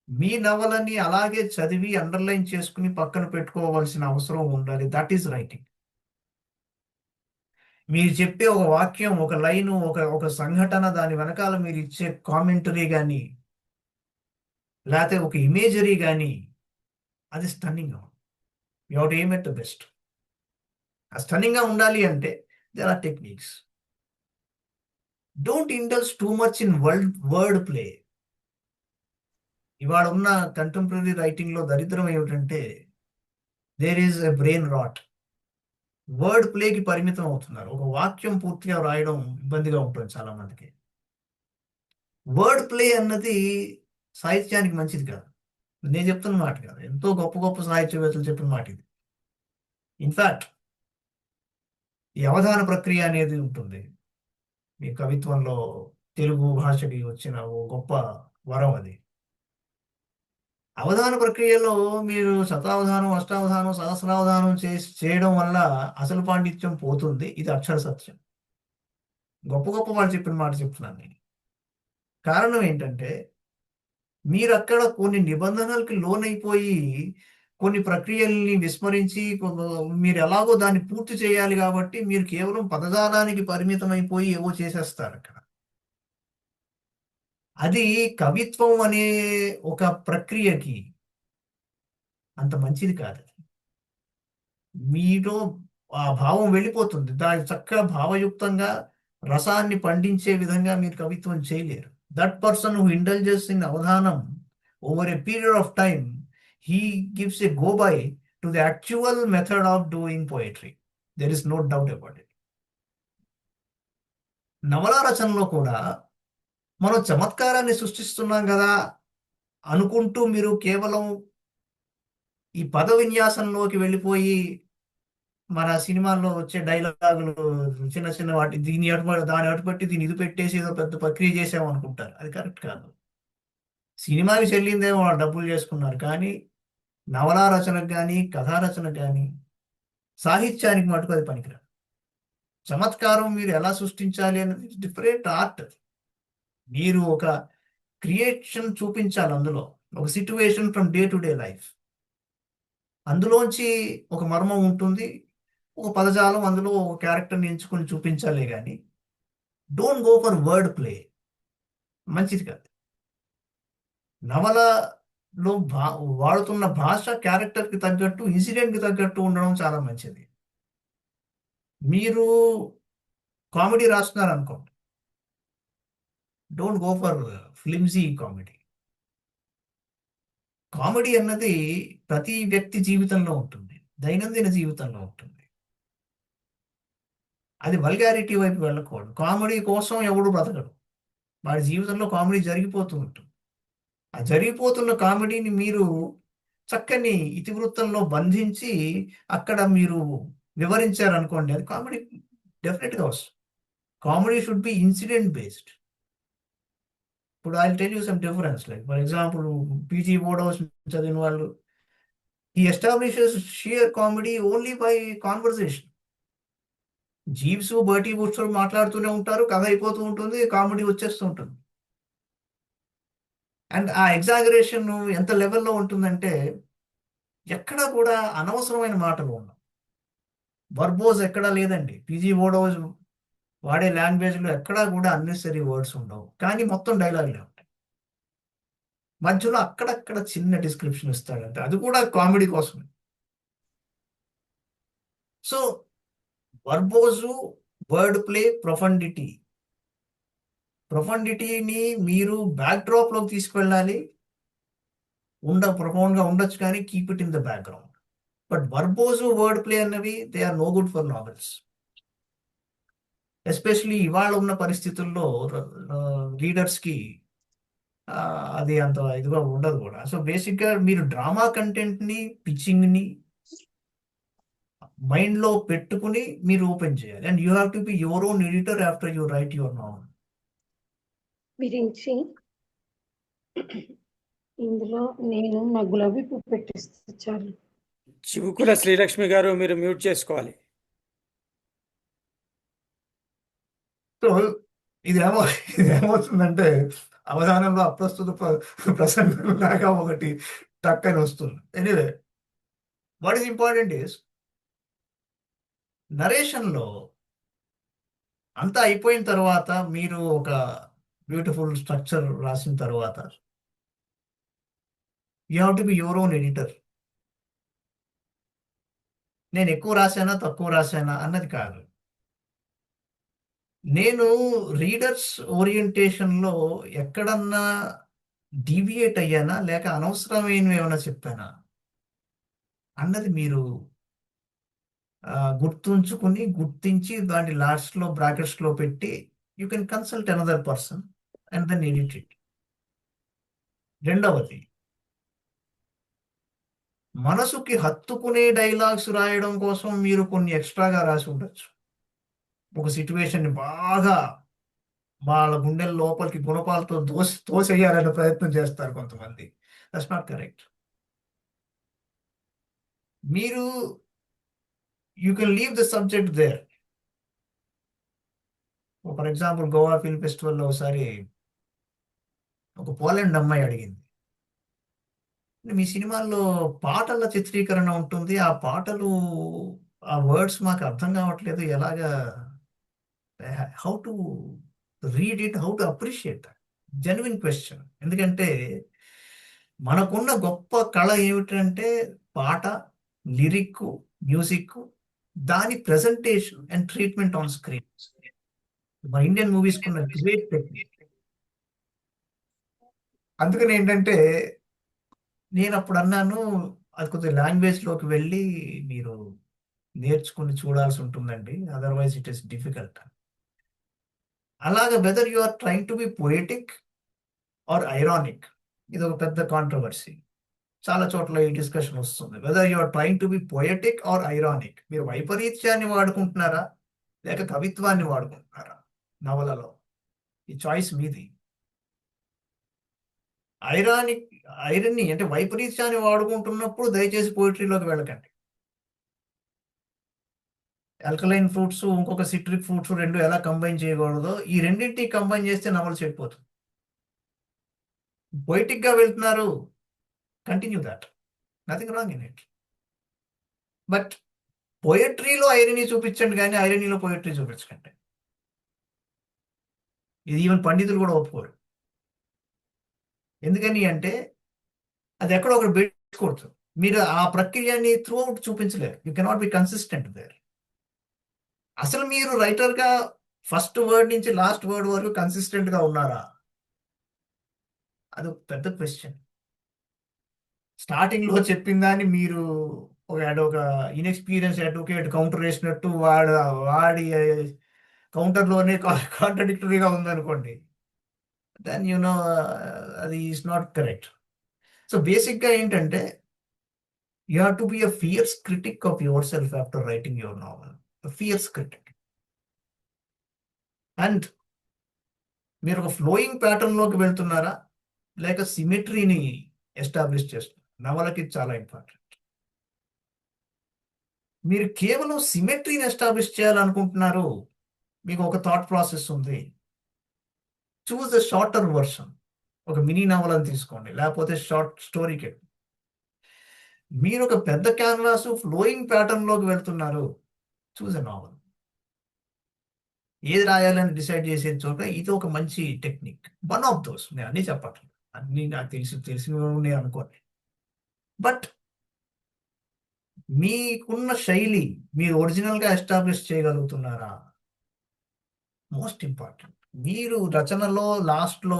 [SPEAKER 4] మీ నవలని అలాగే చదివి అండర్లైన్ చేసుకుని పక్కన పెట్టుకోవాల్సిన అవసరం ఉండాలి. That is writing. మీరు చెప్పే ఒక వాక్యం, ఒక లైను, ఒక సంఘటన, దాని వెనకాల మీరు ఇచ్చే కామెంటరీ కానీ లేకపోతే ఒక ఇమేజరీ కానీ అది స్టన్నింగ్గా ఉంది. You have to aim at the best. ఆ స్టన్నింగ్గా ఉండాలి అంటే there are techniques. Don't indulge too much in word play. ఇవాళ ఉన్న కంటెంపరీ రైటింగ్లో దరిద్రం ఏమిటంటే there is a brain rot. Word ప్లేకి పరిమితం అవుతున్నారు. ఒక వాక్యం పూర్తిగా రాయడం ఇబ్బందిగా ఉంటుంది చాలా మందికి. వర్డ్ ప్లే అన్నది సాహిత్యానికి మంచిది కాదు. నేను చెప్తున్న మాట కాదు, ఎంతో గొప్ప గొప్ప సాహిత్యవేత్తలు చెప్పిన మాట ఇది. ఇన్ఫాక్ట్ ఈ అవధాన ప్రక్రియ అనేది ఉంటుంది మీ కవిత్వంలో. తెలుగు భాషకి వచ్చిన ఓ గొప్ప వరం అది. అవధాన ప్రక్రియలో మీరు శతావధానం, అష్టావధానం, సహస్రావధానం చేయడం వల్ల అసలు పాండిత్యం పోతుంది. ఇది అక్షర సత్యం. గొప్ప గొప్ప వాళ్ళు చెప్పిన మాట చెప్తున్నాను నేను. కారణం ఏంటంటే, మీరు అక్కడ కొన్ని నిబంధనలకి లోనైపోయి కొన్ని ప్రక్రియల్ని విస్మరించి మీరు ఎలాగో దాన్ని పూర్తి చేయాలి కాబట్టి మీరు కేవలం పదజాలానికి పరిమితం అయిపోయి ఏవో చేసేస్తారు అక్కడ. అది కవిత్వం అనే ఒక ప్రక్రియకి అంత మంచిది కాదు. మీలో ఆ భావం వెళ్ళిపోతుంది. దాని చక్కగా భావయుక్తంగా రసాన్ని పండించే విధంగా మీరు కవిత్వం చేయలేరు. That person who ఇండల్జెస్ in Avadhanam over a period of time, he gives a go by to the actual method of doing poetry. There is no doubt about it. నవలా రచనలో కూడా మనం చమత్కారాన్ని సృష్టిస్తున్నాం కదా అనుకుంటూ మీరు కేవలం ఈ పద విన్యాసంలోకి వెళ్ళిపోయి మన సినిమాల్లో వచ్చే డైలాగులు చిన్న చిన్న వాటి దాని అటుపట్టి దీన్ని ఇది పెట్టేసి ఏదో పెద్ద ప్రక్రియ చేసామనుకుంటారు. అది కరెక్ట్ కాదు. సినిమాకి చెల్లిందేమో వాళ్ళు డబ్బులు చేసుకున్నారు, కానీ నవలా రచనకు కానీ కథా రచనకు కానీ సాహిత్యానికి మటుకు అది పనికిరాదు. చమత్కారం మీరు ఎలా సృష్టించాలి అనేది డిఫరెంట్ ఆర్ట్. మీరు ఒక క్రియేషన్ చూపించాలి అందులో, ఒక situation from day to day life. అందులోంచి ఒక మర్మం ఉంటుంది, ఒక పదజాలం, అందులో ఒక క్యారెక్టర్ని ఎంచుకొని చూపించాలి. కానీ don't go for word play, మంచిది కాదు. నవల లో వాడుతున్న భాష క్యారెక్టర్కి తగ్గట్టు ఇన్సిడెంట్కి తగ్గట్టు ఉండడం చాలా మంచిది. మీరు కామెడీ రాస్తున్నారు అనుకోండి, don't go for flimsy comedy. Comedy అన్నది ప్రతి వ్యక్తి జీవితంలో ఉంటుంది, దైనందిన జీవితంలో ఉంటుంది. అది వల్గారిటీ వైపు వెళ్ళకూడదు. కామెడీ కోసం ఎవడు బ్రతకడు, వాడి జీవితంలో కామెడీ జరిగిపోతూ ఉంటుంది. ఆ జరిగిపోతున్న కామెడీని మీరు చక్కని ఇతివృత్తంలో బంధించి అక్కడ మీరు వివరించారనుకోండి, అది కామెడీ డెఫినెట్గా వస్తుంది. Comedy should be incident based. ఇప్పుడు I tell you some difference. Like for example, PG Wodehouse చదివిన వాళ్ళు, he establishes sheer comedy only by conversation. Jeeves Bertie బుట్స్ మాట్లాడుతూనే ఉంటారు, కథ అయిపోతూ ఉంటుంది, కామెడీ వచ్చేస్తూ ఉంటుంది. అండ్ ఆ ఎగ్జాగరేషన్ ఎంత లెవెల్లో ఉంటుందంటే ఎక్కడా కూడా అనవసరమైన మాటలు ఉండవు. వర్బోజ్ ఎక్కడా లేదండి. పీజీ బోర్డౌస్ వాడే లాంగ్వేజ్లో ఎక్కడా కూడా అన్నెసరీ వర్డ్స్ ఉండవు, కానీ మొత్తం డైలాగులే ఉంటాయి. మధ్యలో అక్కడక్కడ చిన్న డిస్క్రిప్షన్ ఇస్తాడంటే అది కూడా కామెడీ కోసమే. సో వర్బోజు, వర్డ్ ప్లే, ప్రొఫండిటీని మీరు బ్యాక్ డ్రాప్ లోకి తీసుకెళ్ళాలి. ప్రొఫౌండ్గా ఉండొచ్చు, కానీ keep it in the background. But verbose, word play అన్నవి they are no good for novels. Especially ఇవాళ ఉన్న పరిస్థితుల్లో రీడర్స్కి అది అంత ఇదిగా ఉండదు కూడా. సో బేసిక్గా మీరు డ్రామా కంటెంట్ని, పిచ్చింగ్ని మైండ్లో పెట్టుకుని మీరు ఓపెన్ చేయాలి. And you have to be your own editor after you write your novel.
[SPEAKER 7] గురించి ఇందులో నేను నా గులాబీ పువ్వు పెట్టిస్తే చాలు.
[SPEAKER 3] చివుకుల శ్రీలక్ష్మి గారు, మీరు మ్యూట్ చేసుకోవాలి.
[SPEAKER 4] సో ఇదేమవుతుందంటే అవధానంలో అప్రస్తుత ప్రసంగం లాగా ఒకటి టక్కని వస్తుంది. Anyway, what is important is నరేషన్లో అంతా అయిపోయిన తర్వాత మీరు ఒక బ్యూటిఫుల్ స్ట్రక్చర్ రాసిన తర్వాత you have to be your own editor. నేను ఎక్కువ రాశానా తక్కువ రాశానా అన్నది కాదు. నేను రీడర్స్ ఓరియంటేషన్లో ఎక్కడన్నా డీవియేట్ అయ్యానా, లేక అనవసరమైనవి ఏమైనా చెప్పానా అన్నది మీరు గుర్తించి దాన్ని లాస్ట్లో బ్రాకెట్స్లో పెట్టి you can consult another person and then edit it. రెండవది, మనసుకి హత్తుకునే డైలాగ్స్ రాయడం కోసం మీరు కొన్ని ఎక్స్ట్రాగా రాసి ఉండొచ్చు. ఒక సిచ్యువేషన్ని బాగా వాళ్ళ గుండెల లోపలికి గుణపాలతో తోసేయాలనే ప్రయత్నం చేస్తారు కొంతమంది. That's not correct. మీరు you can leave the subject there. For example, Goa film ఫెస్టివల్లో ఒకసారి ఒక పోలాండ్ అమ్మాయి అడిగింది, మీ సినిమాల్లో పాటల చిత్రీకరణ ఉంటుంది, ఆ పాటలు, ఆ వర్డ్స్ మాకు అర్థం కావట్లేదు, ఎలాగా, how to read it, how to appreciate that. Genuine question. ఎందుకంటే మనకున్న గొప్ప కళ ఏమిటంటే పాట, లిరిక్, మ్యూజిక్, దాని presentation and treatment on screen. మన ఇండియన్ మూవీస్ కున్న గ్రేట్ టెక్నిక్. అందుకని ఏంటంటే నేను అప్పుడు అన్నాను, అది కొద్దిగా లాంగ్వేజ్లోకి వెళ్ళి మీరు నేర్చుకుని చూడాల్సి ఉంటుందండి, అదర్వైజ్ ఇట్ ఈస్ డిఫికల్ట్. అలాగే whether you are trying to be poetic or ironic, ఇది ఒక పెద్ద కాంట్రవర్సీ. చాలా చోట్ల ఈ డిస్కషన్ వస్తుంది. Whether you are trying to be poetic or ironic, మీరు వైపరీత్యాన్ని వాడుకుంటున్నారా లేక కవిత్వాన్ని వాడుకుంటున్నారా నవలలో, ఈ చాయిస్ మీది. ఐరనీ అంటే వైపరీత్యాన్ని వాడుకుంటున్నప్పుడు దయచేసి పోయిటరీలోకి వెళ్ళకండి. ఆల్కలైన్ ఫ్రూట్స్, ఇంకొక సిట్రిక్ ఫ్రూట్స్ రెండు ఎలా కంబైన్ చేయకూడదో, ఈ రెండింటిని కంబైన్ చేస్తే నవల చెడిపోతుంది. పొయిటిక్ గా వెళ్తున్నారు, continue that, nothing wrong in it. But పోయట్రీలో ఐరనీ చూపించండి, కానీ ఐరనీలో పోయట్రీ చూపించకండి. ఇది ఈవెన్ పండితులు కూడా ఒప్పుకోరు. ఎందుకని అంటే అది ఎక్కడో ఒకటి పెట్టుకోవచ్చు. మీరు ఆ ప్రక్రియని త్రూ అవుట్ చూపించలేరు. You cannot be consistent there. అసలు మీరు రైటర్గా ఫస్ట్ వర్డ్ నుంచి లాస్ట్ వర్డ్ వరకు కన్సిస్టెంట్గా ఉన్నారా? అది ఒక పెద్ద క్వశ్చన్. స్టార్టింగ్ లో చెప్పిన దాన్ని మీరు ఒక ఇన్ఎక్స్పీరియన్స్ అడ్వకేట్ కౌంటర్ వేసినట్టు వాడి కౌంటర్ లోనే కాంట్రడిక్టరీగా ఉందనుకోండి, దెన్ అది is not correct. So basic గా ఏంటంటే you have to be a fierce critic of your self after writing your novel. Fierce critic. And మీరు ఒక ఫ్లోయింగ్ ప్యాటర్న్ లోకి వెళ్తున్నారా, లేక సిమెట్రీని ఎస్టాబ్లిష్ చేస్తున్నారు? నవలకి చాలా ఇంపార్టెంట్. మీరు కేవలం సిమెట్రీని ఎస్టాబ్లిష్ చేయాలనుకుంటున్నారు, మీకు ఒక థాట్ ప్రాసెస్ ఉంది, చూస్ ద షార్టర్ వర్షన్. ఒక మినీ నవల్ అని తీసుకోండి, లేకపోతే షార్ట్ స్టోరీకి. మీరు ఒక పెద్ద క్యాన్వాస్ ఫ్లోయింగ్ ప్యాటర్న్ లోకి వెళ్తున్నారు, చూస్ ఎ నావల్. ఏది రాయాలని డిసైడ్ చేసే చోట ఇది ఒక మంచి టెక్నిక్. One of those. నేను అన్నీ చెప్పట్లేదు, అన్నీ నాకు తెలిసినవి అనుకోండి. బట్ మీకున్న శైలి మీరు ఒరిజినల్ గా ఎస్టాబ్లిష్ చేయగలుగుతున్నారా? Most important. మీరు రచనలో లాస్ట్ లో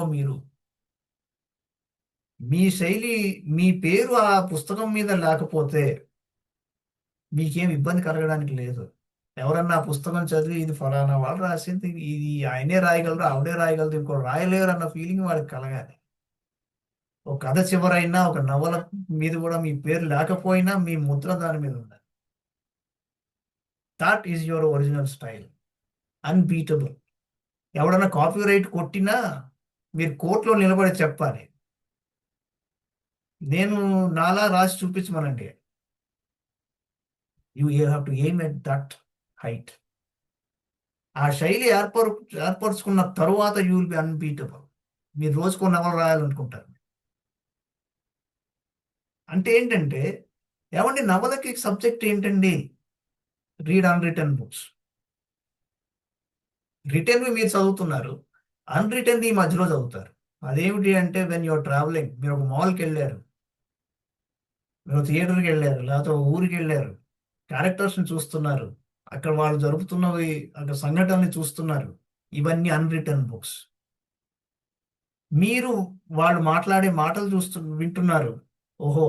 [SPEAKER 4] మీ శైలి, మీ పేరు ఆ పుస్తకం మీద లేకపోతే మీకేం ఇబ్బంది కలగడానికి లేదు. ఎవరన్నా ఆ పుస్తకం చదివి ఇది ఫలానా వాళ్ళు రాసింది, ఇది ఆయనే రాయగలరు, ఆవిడే రాయగలరు, ఇంకో రాయలేరు అన్న ఫీలింగ్ వాళ్ళకి కలగాలి. ఒక కథ చివరైనా ఒక నవల మీద కూడా మీ పేరు లేకపోయినా మీ ముద్ర దాని మీద ఉండాలి. That is your original style, unbeatable. ఎవడన్నా కాపీ రైట్ కొట్టినా మీరు కోర్టులో నిలబడి చెప్పాలి, నేను నాలా రాసి చూపించమనండి. You have to aim at that height. ఆ శైలి ఏర్పరచుకున్న తరువాత యూ విల్ బి అన్బీటబుల్. మీరు రోజుకో నవల రాయాలనుకుంటారు అంటే ఏంటంటే, ఏమండి నవలకి సబ్జెక్ట్ ఏంటండి? Read unwritten books. రిటర్న్వి మీరు చదువుతున్నారు, అన్రిటర్న్ ఈ మధ్యలో చదువుతారు. అదేమిటి అంటే, వెన్ యూఆర్ ట్రావెలింగ్, మీరు ఒక మాల్కి వెళ్ళారు, మీరు థియేటర్కి వెళ్ళారు, లేకపోతే ఒక ఊరికి వెళ్ళారు, క్యారెక్టర్స్ని చూస్తున్నారు, అక్కడ వాళ్ళు జరుపుతున్నవి, అక్కడ సంఘటనని చూస్తున్నారు. ఇవన్నీ అన్రిటర్న్ బుక్స్. మీరు వాళ్ళు మాట్లాడే మాటలు వింటున్నారు. ఓహో,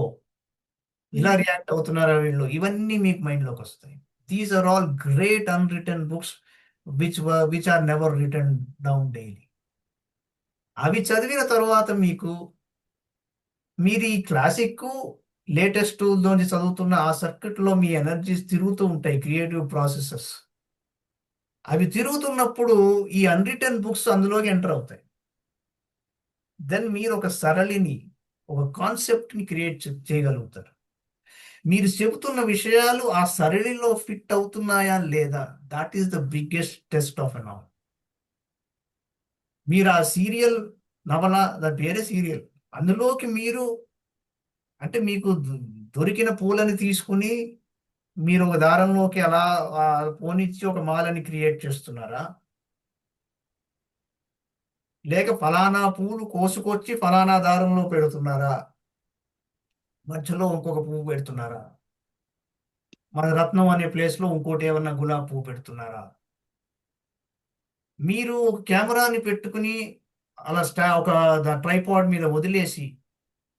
[SPEAKER 4] ఇలా రియాక్ట్ అవుతున్నారా వీళ్ళు, ఇవన్నీ మీకు మైండ్లోకి వస్తాయి. These are all great unwritten books which are never written down daily. అవి చదివిన తర్వాత మీరు ఈ క్లాసిక్ లేటెస్ట్ నుంచి చదువుతున్న ఆ సర్క్యూట్లో మీ ఎనర్జీస్ తిరుగుతూ ఉంటాయి, క్రియేటివ్ ప్రాసెసెస్. అవి తిరుగుతున్నప్పుడు ఈ అన్రిటర్న్ బుక్స్ అందులోకి ఎంటర్ అవుతాయి. దెన్ మీరు ఒక సరళిని, ఒక కాన్సెప్ట్ని క్రియేట్ చేయగలుగుతారు. మీరు చెబుతున్న విషయాలు ఆ సరళిలో ఫిట్ అవుతున్నాయా లేదా, that is the biggest test of a novel. మీరు ఆ సీరియల్ నవల, దాని పేరే సీరియల్, అందులోకి మీరు అంటే మీకు దొరికిన పూలని తీసుకుని మీరు ఒక దారంలోకి అలా పోనిచ్చి ఒక మాలని క్రియేట్ చేస్తున్నారా, లేక ఫలానా పూలు కోసుకొచ్చి ఫలానా దారంలో పెడుతున్నారా, మధ్యలో ఇంకొక పువ్వు పెడుతున్నారా, మన రత్నం అనే ప్లేస్లో ఇంకోటి ఏమన్నా గులాబీ పువ్వు పెడుతున్నారా? మీరు ఒక కెమెరాని పెట్టుకుని అలా ఒక ట్రైపాడ్ మీద వదిలేసి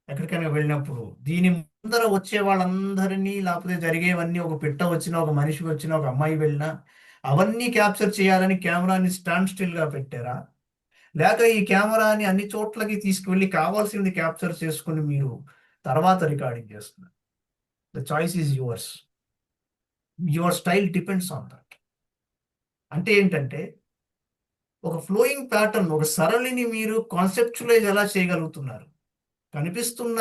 [SPEAKER 4] ఎక్కడికైనా వెళ్ళినప్పుడు దీని ముందర వచ్చే వాళ్ళందరినీ, లేకపోతే జరిగేవన్నీ, ఒక పిట్ట వచ్చినా, ఒక మనిషి వచ్చినా, ఒక అమ్మాయి వెళ్ళినా, అవన్నీ క్యాప్చర్ చేయాలని కెమెరాని స్టాండ్ స్టిల్గా పెట్టారా, లేక ఈ కెమెరాని అన్ని చోట్లకి తీసుకువెళ్ళి కావాల్సింది క్యాప్చర్ చేసుకుని మీరు తర్వాత రికార్డింగ్ చేస్తున్నారు? The choice is yours. Your style depends on that. అంటే ఏంటంటే, ఒక ఫ్లోయింగ్ ప్యాటర్న్, ఒక సరళిని మీరు కాన్సెప్చువలైజ్ ఎలా చేయగలుగుతున్నారు? కనిపిస్తున్న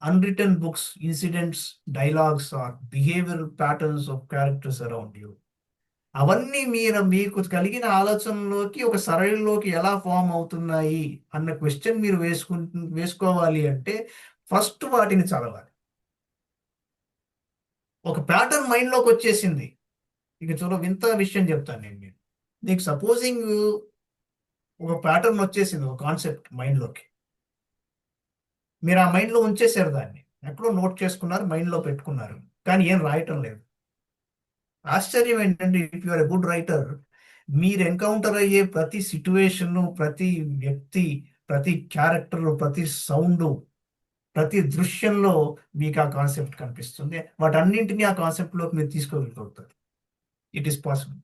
[SPEAKER 4] unwritten books, incidents, dialogues or behavioural patterns of characters around you, అవన్నీ మీకు కలిగిన ఆలోచనలోకి ఒక సరళిలోకి ఎలా ఫామ్ అవుతున్నాయి అన్న క్వశ్చన్ మీరు వేసుకోవాలి అంటే ఫస్ట్ వాటిని చదవాలి. ఒక ప్యాటర్న్ మైండ్లోకి వచ్చేసింది. ఇక వింత విషయం చెప్తాను నేను నీకు. సపోజింగ్ ఒక ప్యాటర్న్ వచ్చేసింది, ఒక కాన్సెప్ట్ మైండ్లోకి, మీరు ఆ మైండ్లో ఉంచేశారు దాన్ని, ఎక్కడో నోట్ చేసుకున్నారు, మైండ్లో పెట్టుకున్నారు, కానీ ఏం రాయటం లేదు. ఆశ్చర్యం ఏంటంటే if you're a good writer, మీరు ఎన్కౌంటర్ అయ్యే ప్రతి సిచ్యువేషన్, ప్రతి వ్యక్తి, ప్రతి క్యారెక్టర్, ప్రతి సౌండ్, ప్రతి దృశ్యంలో మీకు ఆ కాన్సెప్ట్ కనిపిస్తుంది. వాటన్నింటినీ ఆ కాన్సెప్ట్లోకి మీరు తీసుకోగలుగుతారు. It is possible.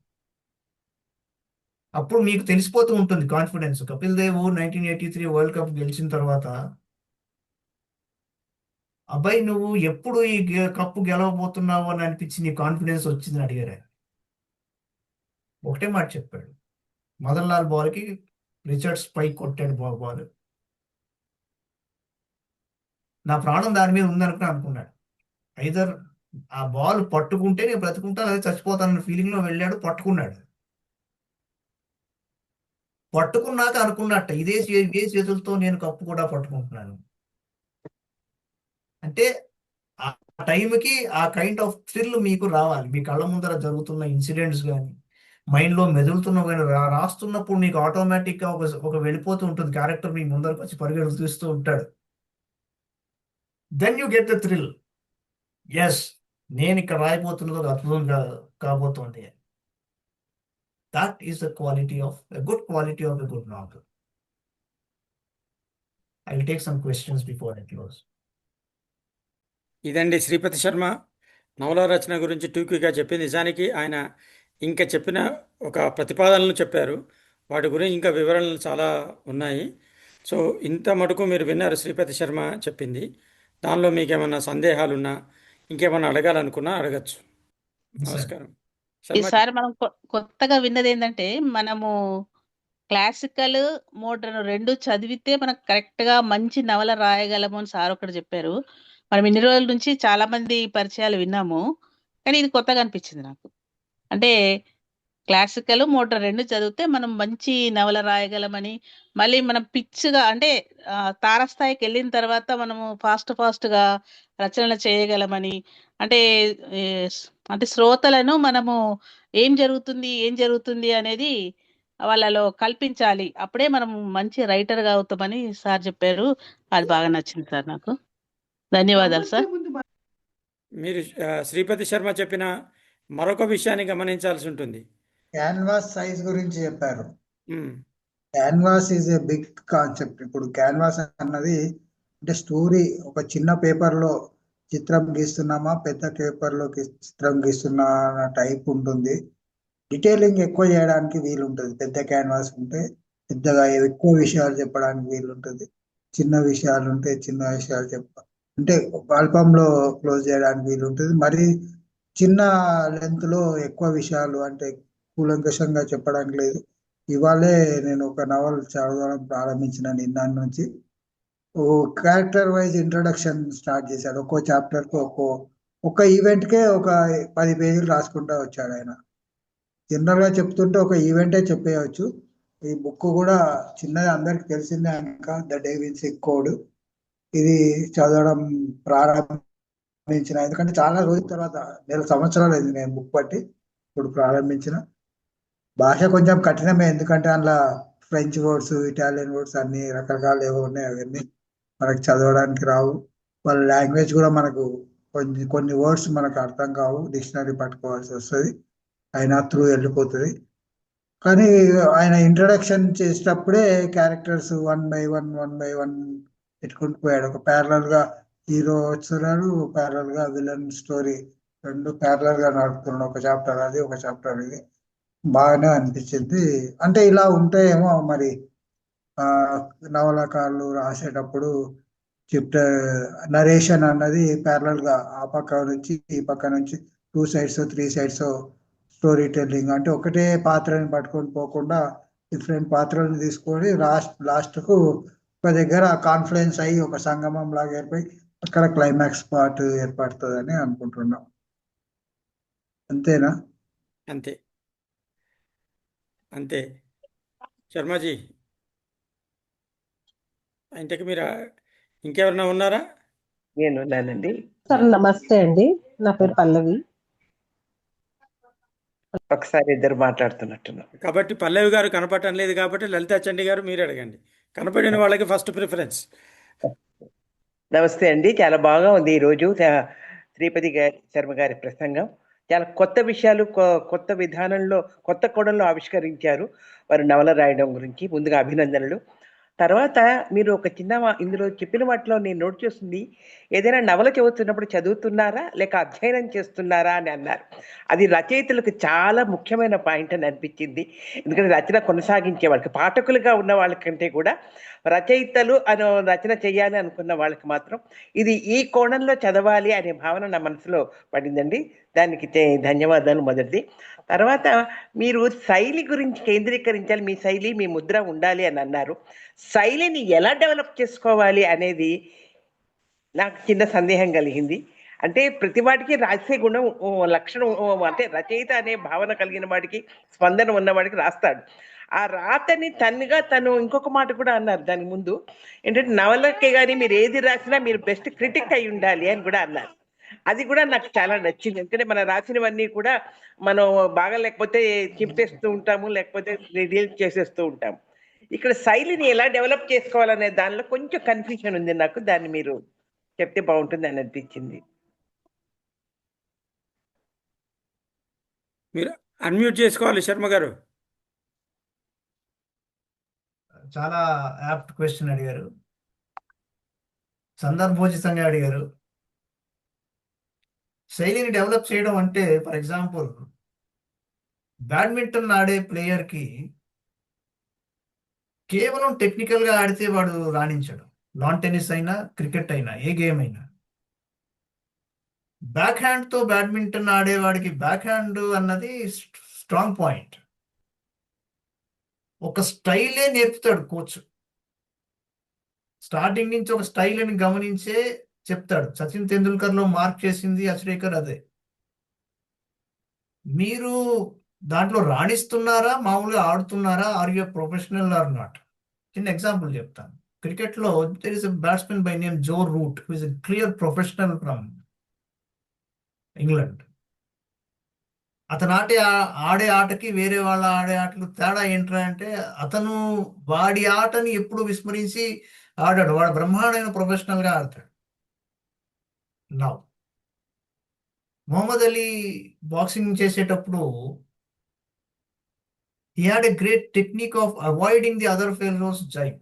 [SPEAKER 4] అప్పుడు మీకు తెలిసిపోతూ ఉంటుంది confidence. Kapil Dev 1983 world cup గెలిచిన తర్వాత, అబ్బాయి నువ్వు ఎప్పుడు ఈ కప్పు గెలవబోతున్నావు అని అనిపించి నీ కాన్ఫిడెన్స్ వచ్చిందని అడిగారు ఆయన. ఒకటే మాట చెప్పాడు, మదన్ లాల్ బాల్కి రిచర్డ్స్ పైకి కొట్టాడు బాల్, నా ప్రాణం దాని మీద ఉందనుకుని అనుకున్నాడు. ఐదర్ ఆ బాల్ పట్టుకుంటే నేను బ్రతుకుంటా, లేదా చచ్చిపోతానన్న ఫీలింగ్లో వెళ్ళాడు, పట్టుకున్నాడు. పట్టుకున్నాక అనుకున్నట్ట ఇదే చేతులతో నేను కప్పు కూడా పట్టుకుంటున్నాను అంటే, ఆ టైంకి ఆ కైండ్ ఆఫ్ థ్రిల్ మీకు రావాలి. మీ కళ్ళ ముందర జరుగుతున్న ఇన్సిడెంట్స్ కానీ, మైండ్లో మెదులుతున్న కానీ, రాస్తున్నప్పుడు మీకు ఆటోమేటిక్గా ఒక వెళ్ళిపోతూ ఉంటుంది, క్యారెక్టర్ మీ ముందరకు వచ్చి పరిగెడుతూ ఉంటాడు. Then you get the thrill. Yes, నేను ఇక్కడ రాయబోతున్నది ఒక అద్భుతం కాబోతోంది. That is the quality of a good novel. I will take some questions before I close.
[SPEAKER 3] ఇదండి శ్రీపతి శర్మ నవల రచన గురించి టూకీగా చెప్పి, నిజానికి ఆయన ఇంకా చెప్పిన ఒక ప్రతిపాదనలు చెప్పారు, వాటి గురించి ఇంకా వివరణలు చాలా ఉన్నాయి. సో ఇంత మటుకు మీరు విన్నారు శ్రీపతి శర్మ చెప్పింది. దానిలో మీకు ఏమైనా సందేహాలున్నా, ఇంకేమైనా అడగాలనుకున్నా అడగచ్చు. నమస్కారం. శర్మ
[SPEAKER 8] ఈసారి మనం కొత్తగా విన్నది ఏంటంటే, మనము క్లాసికల్ మోడర్న్ రెండు చదివితే మనకు కరెక్ట్గా మంచి నవల రాయగలము అని సార్ ఒకటి చెప్పారు. మనం ఇన్ని రోజుల నుంచి చాలా మంది పరిచయాలు విన్నాము, కానీ ఇది కొత్తగా అనిపించింది నాకు. అంటే క్లాసికల్ మోడర్న్ రెండు చదివితే మనం మంచి నవల రాయగలమని, మళ్ళీ మనం పిచ్గా అంటే తారస్థాయికి వెళ్ళిన తర్వాత మనము ఫాస్ట్గా రచనలు చేయగలమని, అంటే అంటే శ్రోతలను మనము ఏం జరుగుతుంది అనేది వాళ్ళలో కల్పించాలి, అప్పుడే మనం మంచి రైటర్గా అవుతామని సార్ చెప్పారు. అది బాగా నచ్చింది సార్ నాకు. ధన్యవాదాలు సార్.
[SPEAKER 3] మీరు శ్రీపతి శర్మ చెప్పిన మరొక విషయాన్ని గమనించాల్సి ఉంటుంది.
[SPEAKER 2] క్యాన్వాస్ సైజ్ గురించి చెప్పారు.
[SPEAKER 3] Hmm.
[SPEAKER 2] Canvas is a big concept. ఇప్పుడు క్యాన్వాస్ అన్నది అంటే స్టోరీ ఒక చిన్న పేపర్లో చిత్రం గీస్తున్నామా, పెద్ద పేపర్లో చిత్రం గీస్తున్నా టైప్ ఉంటుంది. డీటెయిలింగ్ ఎక్కువ చేయడానికి వీలుంటుంది. పెద్ద క్యాన్వాస్ ఉంటే పెద్దగా ఎక్కువ విషయాలు చెప్పడానికి వీలుంటుంది. చిన్న విషయాలు ఉంటే చిన్న విషయాలు అంటే అల్పంలో క్లోజ్ చేయడానికి వీలుంటుంది. మరి చిన్న లెంత్ లో ఎక్కువ విషయాలు అంటే కూలంకషంగా చెప్పడానికి లేదు. ఇవాళే నేను ఒక నవల్ చదవడం ప్రారంభించిన నిన్న నుంచి. ఓ క్యారెక్టర్ వైజ్ ఇంట్రొడక్షన్ స్టార్ట్ చేశాడు. ఒక్కో చాప్టర్ కు ఒక్క ఈవెంట్ కే ఒక 10 పేజీలు రాసుకుంటా వచ్చాడు ఆయన. జనరల్ గా చెప్తుంటే ఒక ఈవెంటే చెప్పేయచ్చు. ఈ బుక్ కూడా చిన్నది, అందరికి తెలిసిందే ఇంకా, ద డే విన్స్ కోడ్. ఇది చదవడం ప్రారంభించిన, ఎందుకంటే చాలా రోజుల తర్వాత, నెల సంవత్సరాలు అయింది నేను బుక్ పట్టి ఇప్పుడు ప్రారంభించిన. భాష కొంచెం కఠినమే, ఎందుకంటే అందులో ఫ్రెంచ్ వర్డ్స్, ఇటాలియన్ వర్డ్స్ అన్ని రకరకాలు ఏవో ఉన్నాయి. అవన్నీ మనకు చదవడానికి రావు. వాళ్ళ లాంగ్వేజ్ కూడా మనకు కొన్ని వర్డ్స్ మనకు అర్థం కావు, డిక్షనరీ పట్టుకోవాల్సి వస్తుంది, అయినా త్రూ వెళ్ళిపోతుంది. కానీ ఆయన ఇంట్రడక్షన్ చేసేటప్పుడే క్యారెక్టర్స్ వన్ బై వన్ పెట్టుకుంటూ పోయాడు. ఒక ప్యారలల్ గా హీరో వస్తున్నాడు, ప్యారలల్ గా విలన్ స్టోరీ, రెండు ప్యారలల్ గా నడుపుతున్నాడు. ఒక చాప్టర్ అది, ఒక చాప్టర్ ఇది. బాగానే అనిపించింది. అంటే ఇలా ఉంటేమో మరి నవలకారులు రాసేటప్పుడు చెప్టర్ నరేషన్ అన్నది ప్యారలల్ గా ఆ పక్క నుంచి ఈ పక్క నుంచి 2 sides 3 sides స్టోరీ టెల్లింగ్, అంటే ఒకటే పాత్రని పట్టుకొని పోకుండా డిఫరెంట్ పాత్రలను తీసుకొని లాస్ట్ కు ఒక దగ్గర కాన్ఫ్లుయెన్స్ అయ్యి ఒక సంగమం లాగా ఏర్పడి అక్కడ క్లైమాక్స్ పార్ట్ ఏర్పడుతుందని అనుకుంటున్నాం. అంతేనా?
[SPEAKER 3] అంతే అంతే. శర్మాజీ, ఇంతకు మీరు ఇంకెవరన్నా ఉన్నారా?
[SPEAKER 9] నేను ఉన్నానండి.
[SPEAKER 7] సార్ నమస్తే అండి, నా పేరు పల్లవి.
[SPEAKER 9] ఒకసారి ఇద్దరు మాట్లాడుతున్నట్టున్నారు.
[SPEAKER 3] కాబట్టి పల్లవి గారు కనపడటం లేదు, కాబట్టి లలితా చండి గారు మీరు అడగండి. కనపడిన వాళ్ళకి ఫస్ట్ ప్రిఫరెన్స్.
[SPEAKER 9] నమస్తే అండి. చాలా బాగా ఉంది ఈరోజు శ్రీపతి శర్మ గారి ప్రసంగం. చాలా కొత్త విషయాలు, కొత్త విధానంలో, కొత్త కోణంలో ఆవిష్కరించారు వారు నవల రాయడం గురించి. ముందుగా అభినందనలు. తర్వాత మీరు ఒక చిన్న ఇందులో చెప్పిన వాటిలో నేను నోట్ చేస్తుంది, ఏదైనా నవల చదువుతున్నప్పుడు చదువుతున్నారా లేక అధ్యయనం చేస్తున్నారా అని అన్నారు. అది రచయితలకు చాలా ముఖ్యమైన పాయింట్ అని అనిపించింది. ఎందుకంటే రచన కొనసాగించే వాళ్ళకి, పాఠకులుగా ఉన్న వాళ్ళకంటే కూడా రచయితలు రచన చేయాలి అనుకున్న వాళ్ళకి మాత్రం ఇది ఈ కోణంలో చదవాలి అనే భావన నా మనసులో పడిందండి. దానికి ధన్యవాదాలు మొదటిది. తర్వాత మీరు శైలి గురించి కేంద్రీకరించాలి, మీ శైలి మీ ముద్ర ఉండాలి అని అన్నారు. శైలిని ఎలా డెవలప్ చేసుకోవాలి అనేది నాకు చిన్న సందేహం కలిగింది. అంటే ప్రతి వాడికి రాసే గుణం లక్షణం, అంటే రచయిత అనే భావన కలిగిన వాడికి, స్పందన ఉన్నవాడికి రాస్తాడు. ఆ రాతని తను ఇంకొక మాట కూడా అన్నారు దాని ముందు, ఏంటంటే నవలకే కానీ మీరు ఏది రాసినా మీరు బెస్ట్ క్రిటిక్ అయి ఉండాలి అని కూడా అన్నారు. అది కూడా నాకు చాలా నచ్చింది. ఎందుకంటే మనం రాసినవన్నీ కూడా మనం బాగా లేకపోతే చింపేస్తూ ఉంటాము, లేకపోతే రిలీజ్ చేసేస్తూ ఉంటాము. ఇక్కడ శైలిని ఎలా డెవలప్ చేసుకోవాలనే దానిలో కొంచెం కన్ఫ్యూజన్ ఉంది నాకు. దాన్ని మీరు చెప్తే బాగుంటుంది అని అనిపించింది.
[SPEAKER 3] మీరు అన్మ్యూట్ చేసుకోవాలి శర్మ గారు.
[SPEAKER 4] చాలా యాప్ట్ క్వశ్చన్ అడిగారు, సందర్భోచితంగా అడిగారు. శైలిని డెవలప్ చేయడం అంటే, ఫర్ ఎగ్జాంపుల్, బ్యాడ్మింటన్ ఆడే ప్లేయర్కి కేవలం టెక్నికల్గా ఆడితే వాడు రాణించడు. లాన్ టెన్నిస్ అయినా, క్రికెట్ అయినా, ఏ గేమ్ అయినా. బ్యాక్ హ్యాండ్తో బ్యాడ్మింటన్ ఆడేవాడికి బ్యాక్ హ్యాండ్ అన్నది స్ట్రాంగ్ పాయింట్. ఒక స్టైలే నేర్పుతాడు కోచ్. స్టార్టింగ్ నుంచి ఒక స్టైల్ని గమనించే చెప్తాడు. సచిన్ తెండూల్కర్లో మార్క్ చేసింది అచ్రేకర్ అదే. మీరు దాంట్లో రాణిస్తున్నారా, మామూలుగా ఆడుతున్నారా, are you professional or not? చిన్న ఎగ్జాంపుల్ చెప్తాను. క్రికెట్లో there is a batsmen by name Joe Root, who is a clear professional from England. అతను ఆడే ఆటకి వేరే వాళ్ళ ఆడే ఆటలు తేడా ఏంట్రా అంటే, అతను వాడి ఆటని ఎప్పుడు విస్మరించి ఆడాడు. వాడు బ్రహ్మాండమైన ప్రొఫెషనల్గా ఆడతాడు. నా మొహమ్మద్ అలీ బాక్సింగ్ చేసేటప్పుడు he had a great technique of avoiding the other fellow's jibe.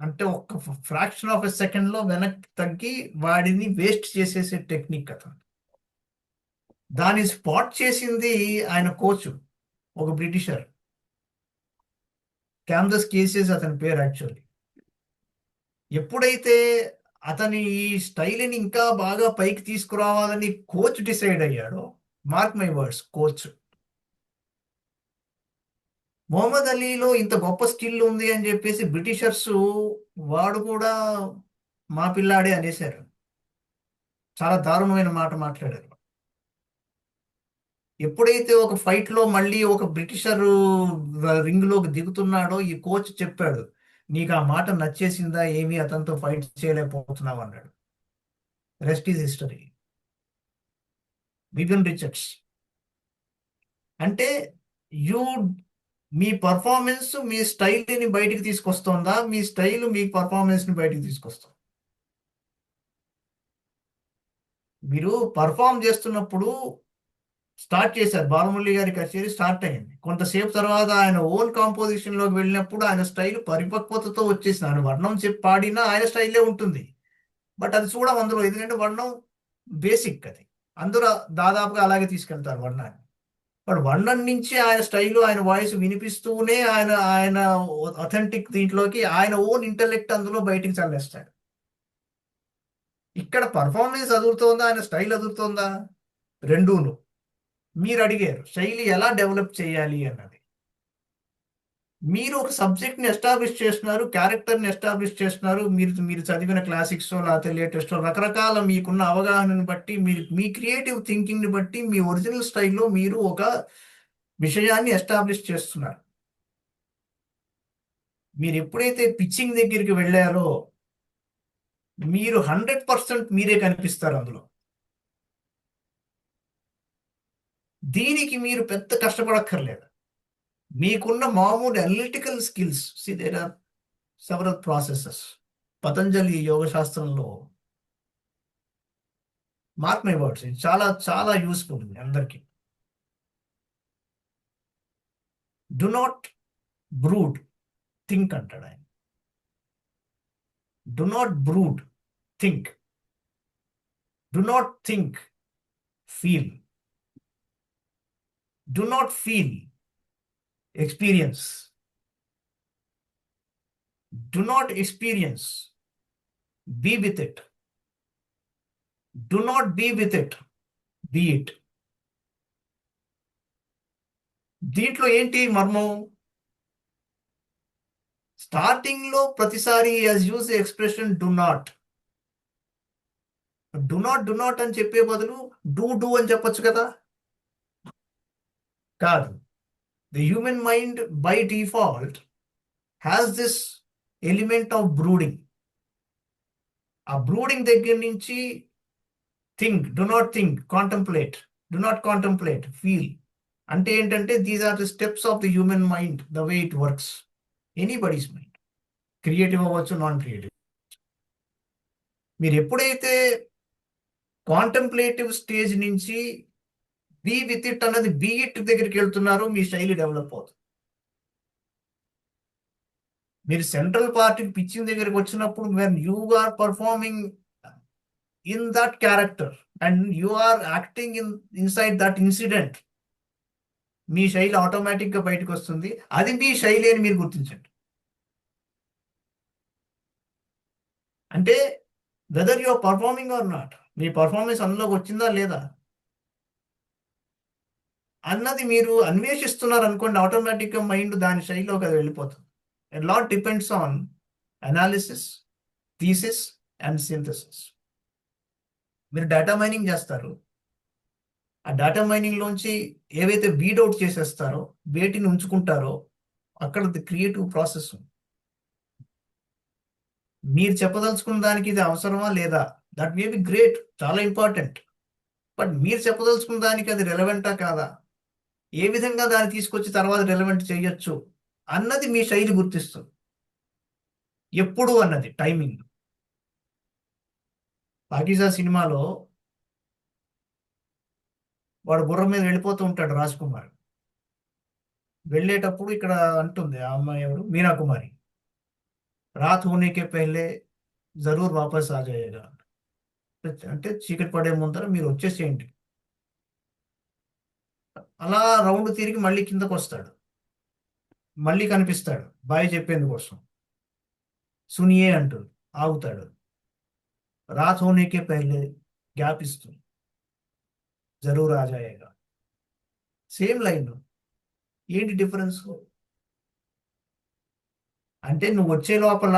[SPEAKER 4] అంటే ఒక్క ఫ్రాక్షన్ ఆఫ్ ఎ సెకండ్లో వెనక్కి తగ్గి వాడిని వేస్ట్ చేసేసే టెక్నిక్ అతను. దాన్ని స్పాట్ చేసింది ఆయన కోచ్, ఒక బ్రిటిషర్, క్యామ్దస్ కేసెస్ అతని పేరు యాక్చువల్లీ. ఎప్పుడైతే అతని ఈ స్టైల్ని ఇంకా బాగా పైకి తీసుకురావాలని కోచ్ డిసైడ్ అయ్యాడో, mark my words, coach Mohammed అలీలో ఇంత గొప్ప స్కిల్ ఉంది అని చెప్పేసి బ్రిటిషర్స్ వాడు కూడా మా పిల్లాడే అనేశారు. చాలా దారుణమైన మాట మాట్లాడారు. ఎప్పుడైతే ఒక ఫైట్లో మళ్ళీ ఒక బ్రిటిషర్ రింగ్లోకి దిగుతున్నాడో, ఈ కోచ్ చెప్పాడు, నీకు ఆ మాట నచ్చేసిందా ఏమి, అతనితో ఫైట్ చేయలేకపోతున్నావు అన్నాడు. Rest is history. Vivian Richards అంటే మీ పర్ఫార్మెన్స్ మీ స్టైల్ని బయటికి తీసుకొస్తుందా, మీ స్టైల్ మీ పర్ఫార్మెన్స్ని బయటికి తీసుకొస్తుంది. మీరు పర్ఫార్మ్ చేస్తున్నప్పుడు స్టార్ట్ చేశారు, బాలమురళి గారి కచేరీ స్టార్ట్ అయింది. కొంతసేపు తర్వాత ఆయన ఓన్ కాంపోజిషన్లోకి వెళ్ళినప్పుడు ఆయన స్టైల్ పరిపక్వతతో వచ్చేసింది. ఆయన వర్ణం చెప్పి పాడినా ఆయన స్టైలే ఉంటుంది, బట్ అది చూడం అందులో. ఎందుకంటే వర్ణం బేసిక్, అది అందరూ దాదాపుగా అలాగే తీసుకెళ్తారు వర్ణాన్ని. బట్ వర్ణం నుంచి ఆయన స్టైల్, ఆయన వాయిస్ వినిపిస్తూనే ఆయన అథెంటిక్ దీంట్లోకి ఆయన ఓన్ ఇంటెలెక్ట్ అందులో బయటికి చల్లేస్తాడు. ఇక్కడ పర్ఫార్మెన్స్ అదురుతోందా, ఆయన స్టైల్ అదురుతోందా? రెండూను. మీరు అడిగారు శైలి ఎలా డెవలప్ చేయాలి అన్నది. మీరు ఒక సబ్జెక్ట్ని ఎస్టాబ్లిష్ చేస్తున్నారు, క్యారెక్టర్ని ఎస్టాబ్లిష్ చేస్తున్నారు. మీరు చదివిన క్లాసిక్స్ లేకపోతే లేటెస్ట్ రకరకాల మీకున్న అవగాహనని బట్టి, మీ క్రియేటివ్ థింకింగ్ని బట్టి, మీ ఒరిజినల్ స్టైల్లో మీరు ఒక విషయాన్ని ఎస్టాబ్లిష్ చేస్తున్నారు. మీరు ఎప్పుడైతే పిచ్చింగ్ దగ్గరికి వెళ్ళారో మీరు 100% మీరే కనిపిస్తారు అందులో. దీనికి మీరు పెద్ద కష్టపడక్కర్లేదు. మీకున్న మామూలు analytical skills, there are several processes. Patanjali yoga శాస్త్రంలో మార్క్ మై వర్డ్స్, ఇది చాలా చాలా యూస్ఫుల్ ఇది అందరికీ. డు నాట్ బ్రూడ్, థింక్ అంటాడు ఆయన. Do not brood, think. Do not think, feel. Do not feel, experience. Do not experience, be with it. Do not be with it, be it. దీంట్లో ఏంటి మర్మం? స్టార్టింగ్ లో ప్రతిసారి as use the expression do not. Do not అని చెప్పే బదులు do అని చెప్పొచ్చు కదా. కాదు. The human mind by default has this element of brooding. ఆ బ్రూడింగ్ దగ్గర నుంచి think, do not think, contemplate, do not contemplate, feel. అంటే ఏంటంటే these are the steps of the human mind, the way it works. Anybody's mind, creative అవ్వచ్చు, non creative. మీరు ఎప్పుడైతే contemplative stage నుంచి be with it అన్నది be it దగ్గరికి వెళ్తున్నారో మీ శైలి డెవలప్ అవుతుంది. మీరు సెంట్రల్ పార్టీ పిచ్చింగ్ దగ్గరికి వచ్చినప్పుడు when you are performing in that character and you are acting inside that incident, మీ శైలి ఆటోమేటిక్ గా బయటకు వస్తుంది. అది మీ శైలి అని మీరు గుర్తించండి. అంటే whether you are performing or not, మీ పర్ఫార్మెన్స్ అందులోకి వచ్చిందా లేదా అన్నది మీరు అన్వేషిస్తున్నారు అనుకోండి, ఆటోమేటిక్ గా మైండ్ దాని శైలిలోకి అది వెళ్ళిపోతుంది. A lot depends on analysis, thesis and synthesis. మీరు డేటా మైనింగ్ చేస్తారు. ఆ డేటా మైనింగ్ లోంచి ఏవైతే బీట్ అవుట్ చేసేస్తారో, వేటిని ఉంచుకుంటారో, అక్కడ ది క్రియేటివ్ ప్రాసెస్. మీరు చెప్పదలుచుకున్న దానికి ఇది అవసరమా లేదా, దట్ మే బి గ్రేట్, చాలా ఇంపార్టెంట్. బట్ మీరు చెప్పదలుచుకున్న దానికి అది రెలవెంటా కాదా, ఏ విధంగా దాన్ని తీసుకొచ్చి తర్వాత రెలవెంట్ చేయొచ్చు అన్నది మీ శైలి గుర్తిస్తుంది. ఎప్పుడు అన్నది టైమింగ్. పాకిజా సినిమాలో వాడు గుర్రం మీద వెళ్ళిపోతూ ఉంటాడు రాజ్ కుమార్. వెళ్ళేటప్పుడు ఇక్కడ అంటుంది ఆ అమ్మాయి, ఎవరు, మీనా కుమారి, రాత్ హోనేకే పెహ్లే జరూర్ వాపస్ ఆ జాయేగా, అంటే చీకటి పడే ముందర మీరు వచ్చేసేయండి. అలా రౌండ్ తిరిగి మళ్ళీ కిందకు వస్తాడు, మళ్ళీ కనిపిస్తాడు బాయ్ చెప్పేందుకోసం. సునియే అంటూ ఆగుతాడు. రాత్ హోనేకే పెహ్లే గ్యాప్ ఇస్తుంది, జరూర్ ఆ జాయేగా. Same line. ఏంటి డిఫరెన్స్ అంటే, నువ్వు వచ్చే లోపల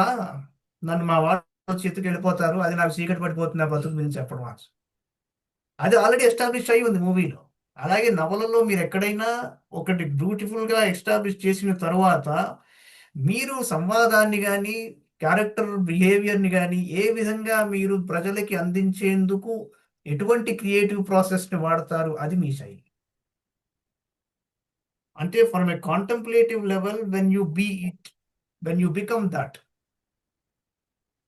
[SPEAKER 4] నన్ను మా వాళ్ళు చేతికి వెళ్ళిపోతారు, అది నాకు చీకటి పడిపోతుంది ఆ బతుకు గురించి చెప్పడం. అది ఆల్రెడీ ఎస్టాబ్లిష్ అయి ఉంది మూవీలో. అలాగే నవలలో మీరు ఎక్కడైనా ఒకటి బ్యూటిఫుల్ గా ఎస్టాబ్లిష్ చేసిన తర్వాత మీరు సంవాదాన్ని కానీ క్యారెక్టర్ బిహేవియర్ని కానీ ఏ విధంగా మీరు ప్రజలకి అందించేందుకు ఎటువంటి క్రియేటివ్ ప్రాసెస్ని వాడతారు, అది మీ శైలి. అంటే from a contemplative level when you become that,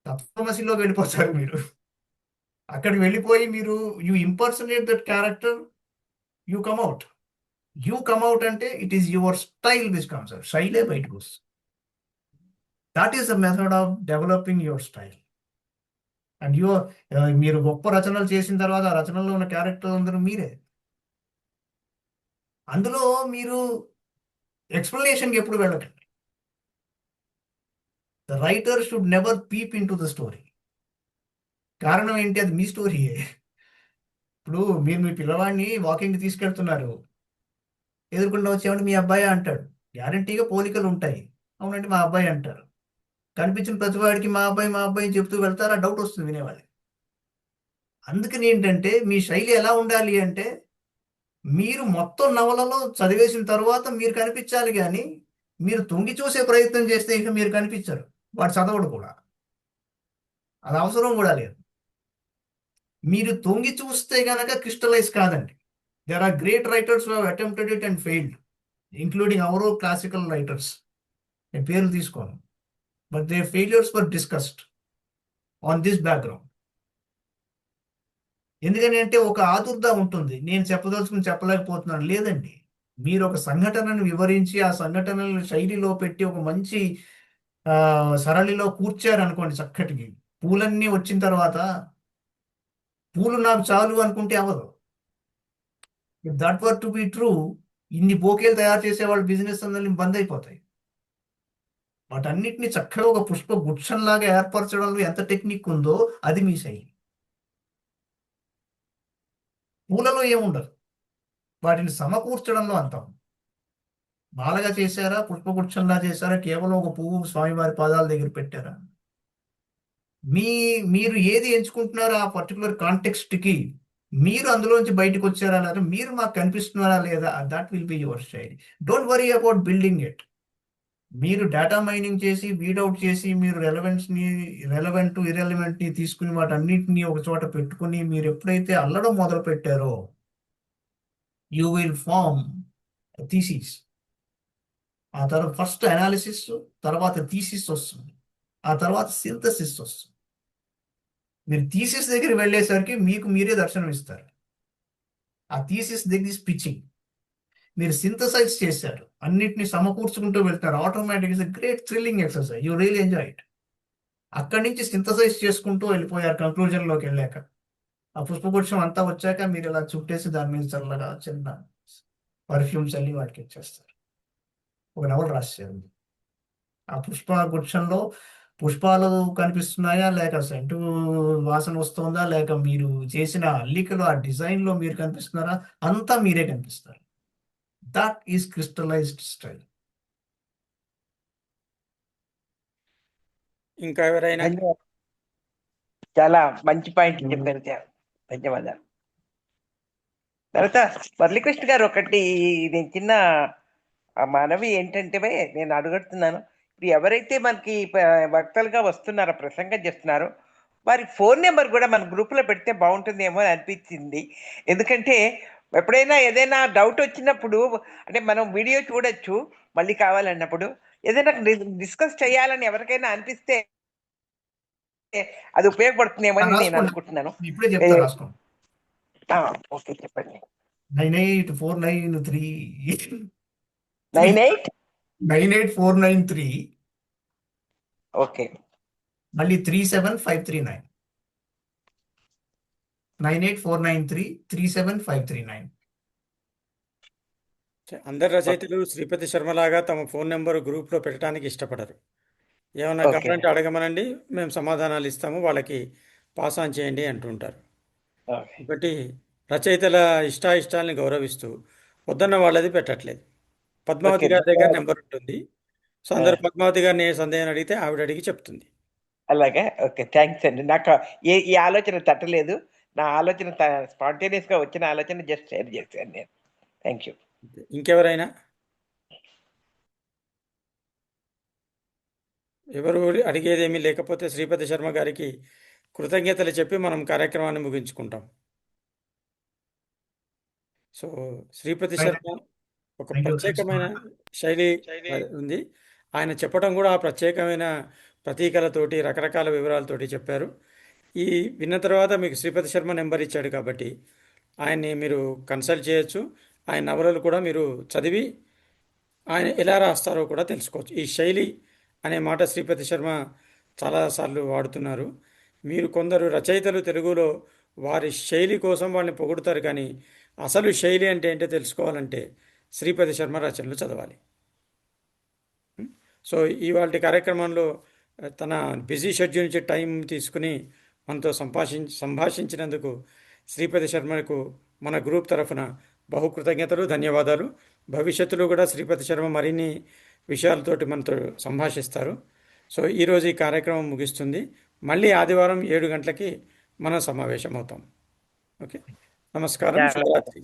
[SPEAKER 4] తత్వమసిలోకి వెళ్ళిపోతారు మీరు. అక్కడికి వెళ్ళిపోయి మీరు you impersonate that character, you come out అంటే it is your style which comes out. శైలే బయటకు వస్తుంది. That is the method of developing your style. And మీరు గొప్ప రచనలు చేసిన తర్వాత ఆ రచనలో ఉన్న క్యారెక్టర్ అందరూ మీరే. అందులో మీరు ఎక్స్ప్లెనేషన్కి ఎప్పుడు వెళ్ళకండి. The writer should never peep in to the story. కారణం ఏంటి, అది మీ స్టోరీయే. ఇప్పుడు మీరు మీ పిల్లవాడిని వాకింగ్ తీసుకెళ్తున్నారు, ఎదుర్కొంటూ వచ్చేవాడి మీ అబ్బాయి అంటాడు, గ్యారంటీగా పోలికలు ఉంటాయి. అవునండి మా అబ్బాయి అంటారు. కనిపించిన ప్రతివాడికి మా అబ్బాయి చెప్తూ వెళ్తారు, ఆ డౌట్ వస్తుంది వినేవాళ్ళకి. అందుకని ఏంటంటే మీ శైలి ఎలా ఉండాలి అంటే, మీరు మొత్తం నవలలో చదివేసిన తర్వాత మీరు కనిపించాలి, కానీ మీరు తొంగి చూసే ప్రయత్నం చేస్తే ఇక మీరు కనిపించరు, వాడు చదవడు కూడా, అది అవసరం కూడా లేదు. మీరు తొంగి చూస్తే గనక క్రిస్టలైజ్ కాదండి. There are great writers who have attempted it and failed, including our classical writers. నేను పేర్లు తీసుకోను, but their failures were discussed on this background. ఎందుకని అంటే ఒక ఆదుర్దా ఉంటుంది, నేను చెప్పదలుచుకుని చెప్పలేకపోతున్నాను. లేదండి, మీరు ఒక సంఘటనను వివరించి ఆ సంఘటనలను శైలిలో పెట్టి ఒక మంచి సరళిలో కూర్చారనుకోండి, చక్కటికి పూలన్నీ వచ్చిన తర్వాత పూలు నాకు చాలు అనుకుంటే అవ్వదు. If that were to be true, ఇన్ని బోకేలు తయారు చేసే వాళ్ళ బిజినెస్ అందరినీ బంద్ అయిపోతాయి. వాటన్నిటిని చక్కగా ఒక పుష్ప గుచ్ఛంలాగా ఏర్పరచడంలో ఎంత టెక్నిక్ ఉందో అది మీ శైలి. పూలలో ఏముండదు, వాటిని సమకూర్చడంలో అంతం. మాలగా చేశారా, పుష్పగుచ్ఛంలా చేశారా, కేవలం ఒక పువ్వు స్వామివారి పాదాల దగ్గర పెట్టారా? మీరు ఏది ఎంచుకుంటున్నారో ఆ పర్టికులర్ కాంటెక్స్ట్కి మీరు అందులోంచి బయటకు వచ్చారా లేదా, మీరు మాకు కనిపిస్తున్నారా లేదా, that will be your style. Don't worry about building it. మీరు డేటా మైనింగ్ చేసి వీడౌట్ చేసి మీరు రెలవెంట్ ఇర్రెలవెంట్ ని తీసుకుని వాటన్నిటిని ఒక చోట పెట్టుకుని మీరు ఎప్పుడైతే అల్లడం మొదలు పెట్టారో, యూ విల్ ఫార్మ్ థీసిస్. ఆ తర్వాత ఫస్ట్ అనాలిసిస్, తర్వాత థీసిస్ వస్తుంది, ఆ తర్వాత సింథసిస్ వస్తుంది. మీరు థీసిస్ దగ్గర వెళ్ళేసరికి మీకు మీరే దర్శనం ఇస్తారు. ఆ థీసిస్ దగ్గర పిచ్చింగ్. మీరు సింథసైజ్ చేశారు, అన్నిటిని సమకూర్చుకుంటూ వెళ్తారు. Automatic is great thrilling exercise, you real enjoy it. అక్కడి నుంచి సింథసైజ్ చేసుకుంటూ వెళ్ళిపోయారు కన్క్లూజన్లోకి వెళ్ళాక. ఆ పుష్పగుచ్చం అంతా వచ్చాక మీరు ఇలా చుట్టేసి దాని మీద చల్లగా చిన్న పర్ఫ్యూమ్ చల్లి వాటికి ఇచ్చేస్తారు. ఒక నవల రాశారు. ఆ పుష్పగుచ్చంలో పుష్పాలు కనిపిస్తున్నాయా, లేక సెంటు వాసన వస్తుందా, లేక మీరు చేసిన అల్లికలో ఆ డిజైన్లో మీరు కనిపిస్తున్నారా, అంతా మీరే కనిపిస్తారు. That is crystallised style.
[SPEAKER 3] ఇంకా ఎవరైనా?
[SPEAKER 9] ధన్యవాదాలు. చాలా మంచి పాయింట్ చెప్పారు. ధన్యవాదాలు. తర్వాత మురళీకృష్ణ గారు, ఒకటి నేను చిన్న మనవి ఏంటంటే నేను అడుగుతున్నాను, ఇప్పుడు ఎవరైతే మనకి వక్తలుగా వస్తున్నారో, ప్రసంగం చేస్తున్నారో, వారి ఫోన్ నెంబర్ కూడా మన గ్రూప్లో పెడితే బాగుంటుందేమో అని అనిపించింది. ఎందుకంటే ఎప్పుడైనా ఏదైనా డౌట్ వచ్చినప్పుడు, అంటే మనం వీడియో చూడొచ్చు మళ్ళీ కావాలన్నప్పుడు, ఏదైనా డిస్కస్ చేయాలని ఎవరికైనా అనిపిస్తే అది ఉపయోగపడుతుందేమో అని నేను అనుకుంటున్నాను.
[SPEAKER 4] ఇప్పుడే చెప్తా, రాసుకోండి.
[SPEAKER 9] ఓకే, చెప్పండి.
[SPEAKER 4] 98493
[SPEAKER 9] 98
[SPEAKER 4] 98493
[SPEAKER 9] ఓకే,
[SPEAKER 4] మళ్ళీ 37539. 98493 37539.
[SPEAKER 3] అందరు రచయితలు శ్రీపతి శర్మలాగా తమ ఫోన్ నెంబర్ గ్రూప్లో పెట్టడానికి ఇష్టపడరు. ఏమన్నా
[SPEAKER 9] ఓకే.
[SPEAKER 3] కావాలంటే అడగమనండి, మేము సమాధానాలు ఇస్తాము, వాళ్ళకి పాస్ ఆన్ చేయండి అంటుంటారు.
[SPEAKER 9] ఓకే.
[SPEAKER 3] ఒకటి, రచయితల ఇష్టాయిష్టాలని గౌరవిస్తూ వద్దన్న వాళ్ళది పెట్టట్లేదు. పద్మావతి
[SPEAKER 9] ఓకే.
[SPEAKER 3] గారి దగ్గర నెంబర్ ఉంటుంది. సో అందరు పద్మావతి గారిని ఏ సందేహం అడిగితే ఆవిడ అడిగి చెప్తుంది.
[SPEAKER 9] అలాగే, ఓకే, థ్యాంక్స్ అండి. నాకు ఈ ఆలోచన తట్టలేదు. నా ఆలోచన స్పాంటేనియస్గా వచ్చిన ఆలోచన జస్ట్ షేర్ చేశాను నేను. Thank you.
[SPEAKER 3] ఇంకెవరైనా? ఎవరు అడిగేదేమీ లేకపోతే శ్రీపతి శర్మ గారికి కృతజ్ఞతలు చెప్పి మనం కార్యక్రమాన్ని ముగించుకుంటాం. సో శ్రీపతి శర్మ ఒక ప్రత్యేకమైన శైలి ఉంది. ఆయన చెప్పడం కూడా ఆ ప్రత్యేకమైన ప్రతీకలతోటి రకరకాల వివరాలతోటి చెప్పారు. ఈ విన్న తర్వాత మీకు శ్రీపతి శర్మ నెంబర్ ఇచ్చాడు కాబట్టి ఆయన్ని మీరు కన్సల్ట్ చేయొచ్చు. ఆయన నవలలు కూడా మీరు చదివి ఆయన ఎలా రాస్తారో కూడా తెలుసుకోవచ్చు. ఈ శైలి అనే మాట శ్రీపతి శర్మ చాలాసార్లు వాడుతున్నారు. మీరు కొందరు రచయితలు తెలుగులో వారి శైలి కోసం వాళ్ళని పొగుడుతారు, కానీ అసలు శైలి అంటే ఏంటో తెలుసుకోవాలంటే శ్రీపతి శర్మ రచనలు చదవాలి. సో ఇవాళ కార్యక్రమంలో తన బిజీ షెడ్యూల్ నుంచి టైం తీసుకుని మనతో సంభాషించినందుకు శ్రీపతి శర్మకు మన గ్రూప్ తరఫున బహు కృతజ్ఞతలు, ధన్యవాదాలు. భవిష్యత్తులో కూడా శ్రీపతి శర్మ మరిన్ని విషయాలతోటి మనతో సంభాషిస్తారు. సో ఈరోజు ఈ కార్యక్రమం ముగిస్తుంది. మళ్ళీ ఆదివారం 7 గంటలకి మనం సమావేశం అవుతాం. ఓకే, నమస్కారం, శుభరాత్రి.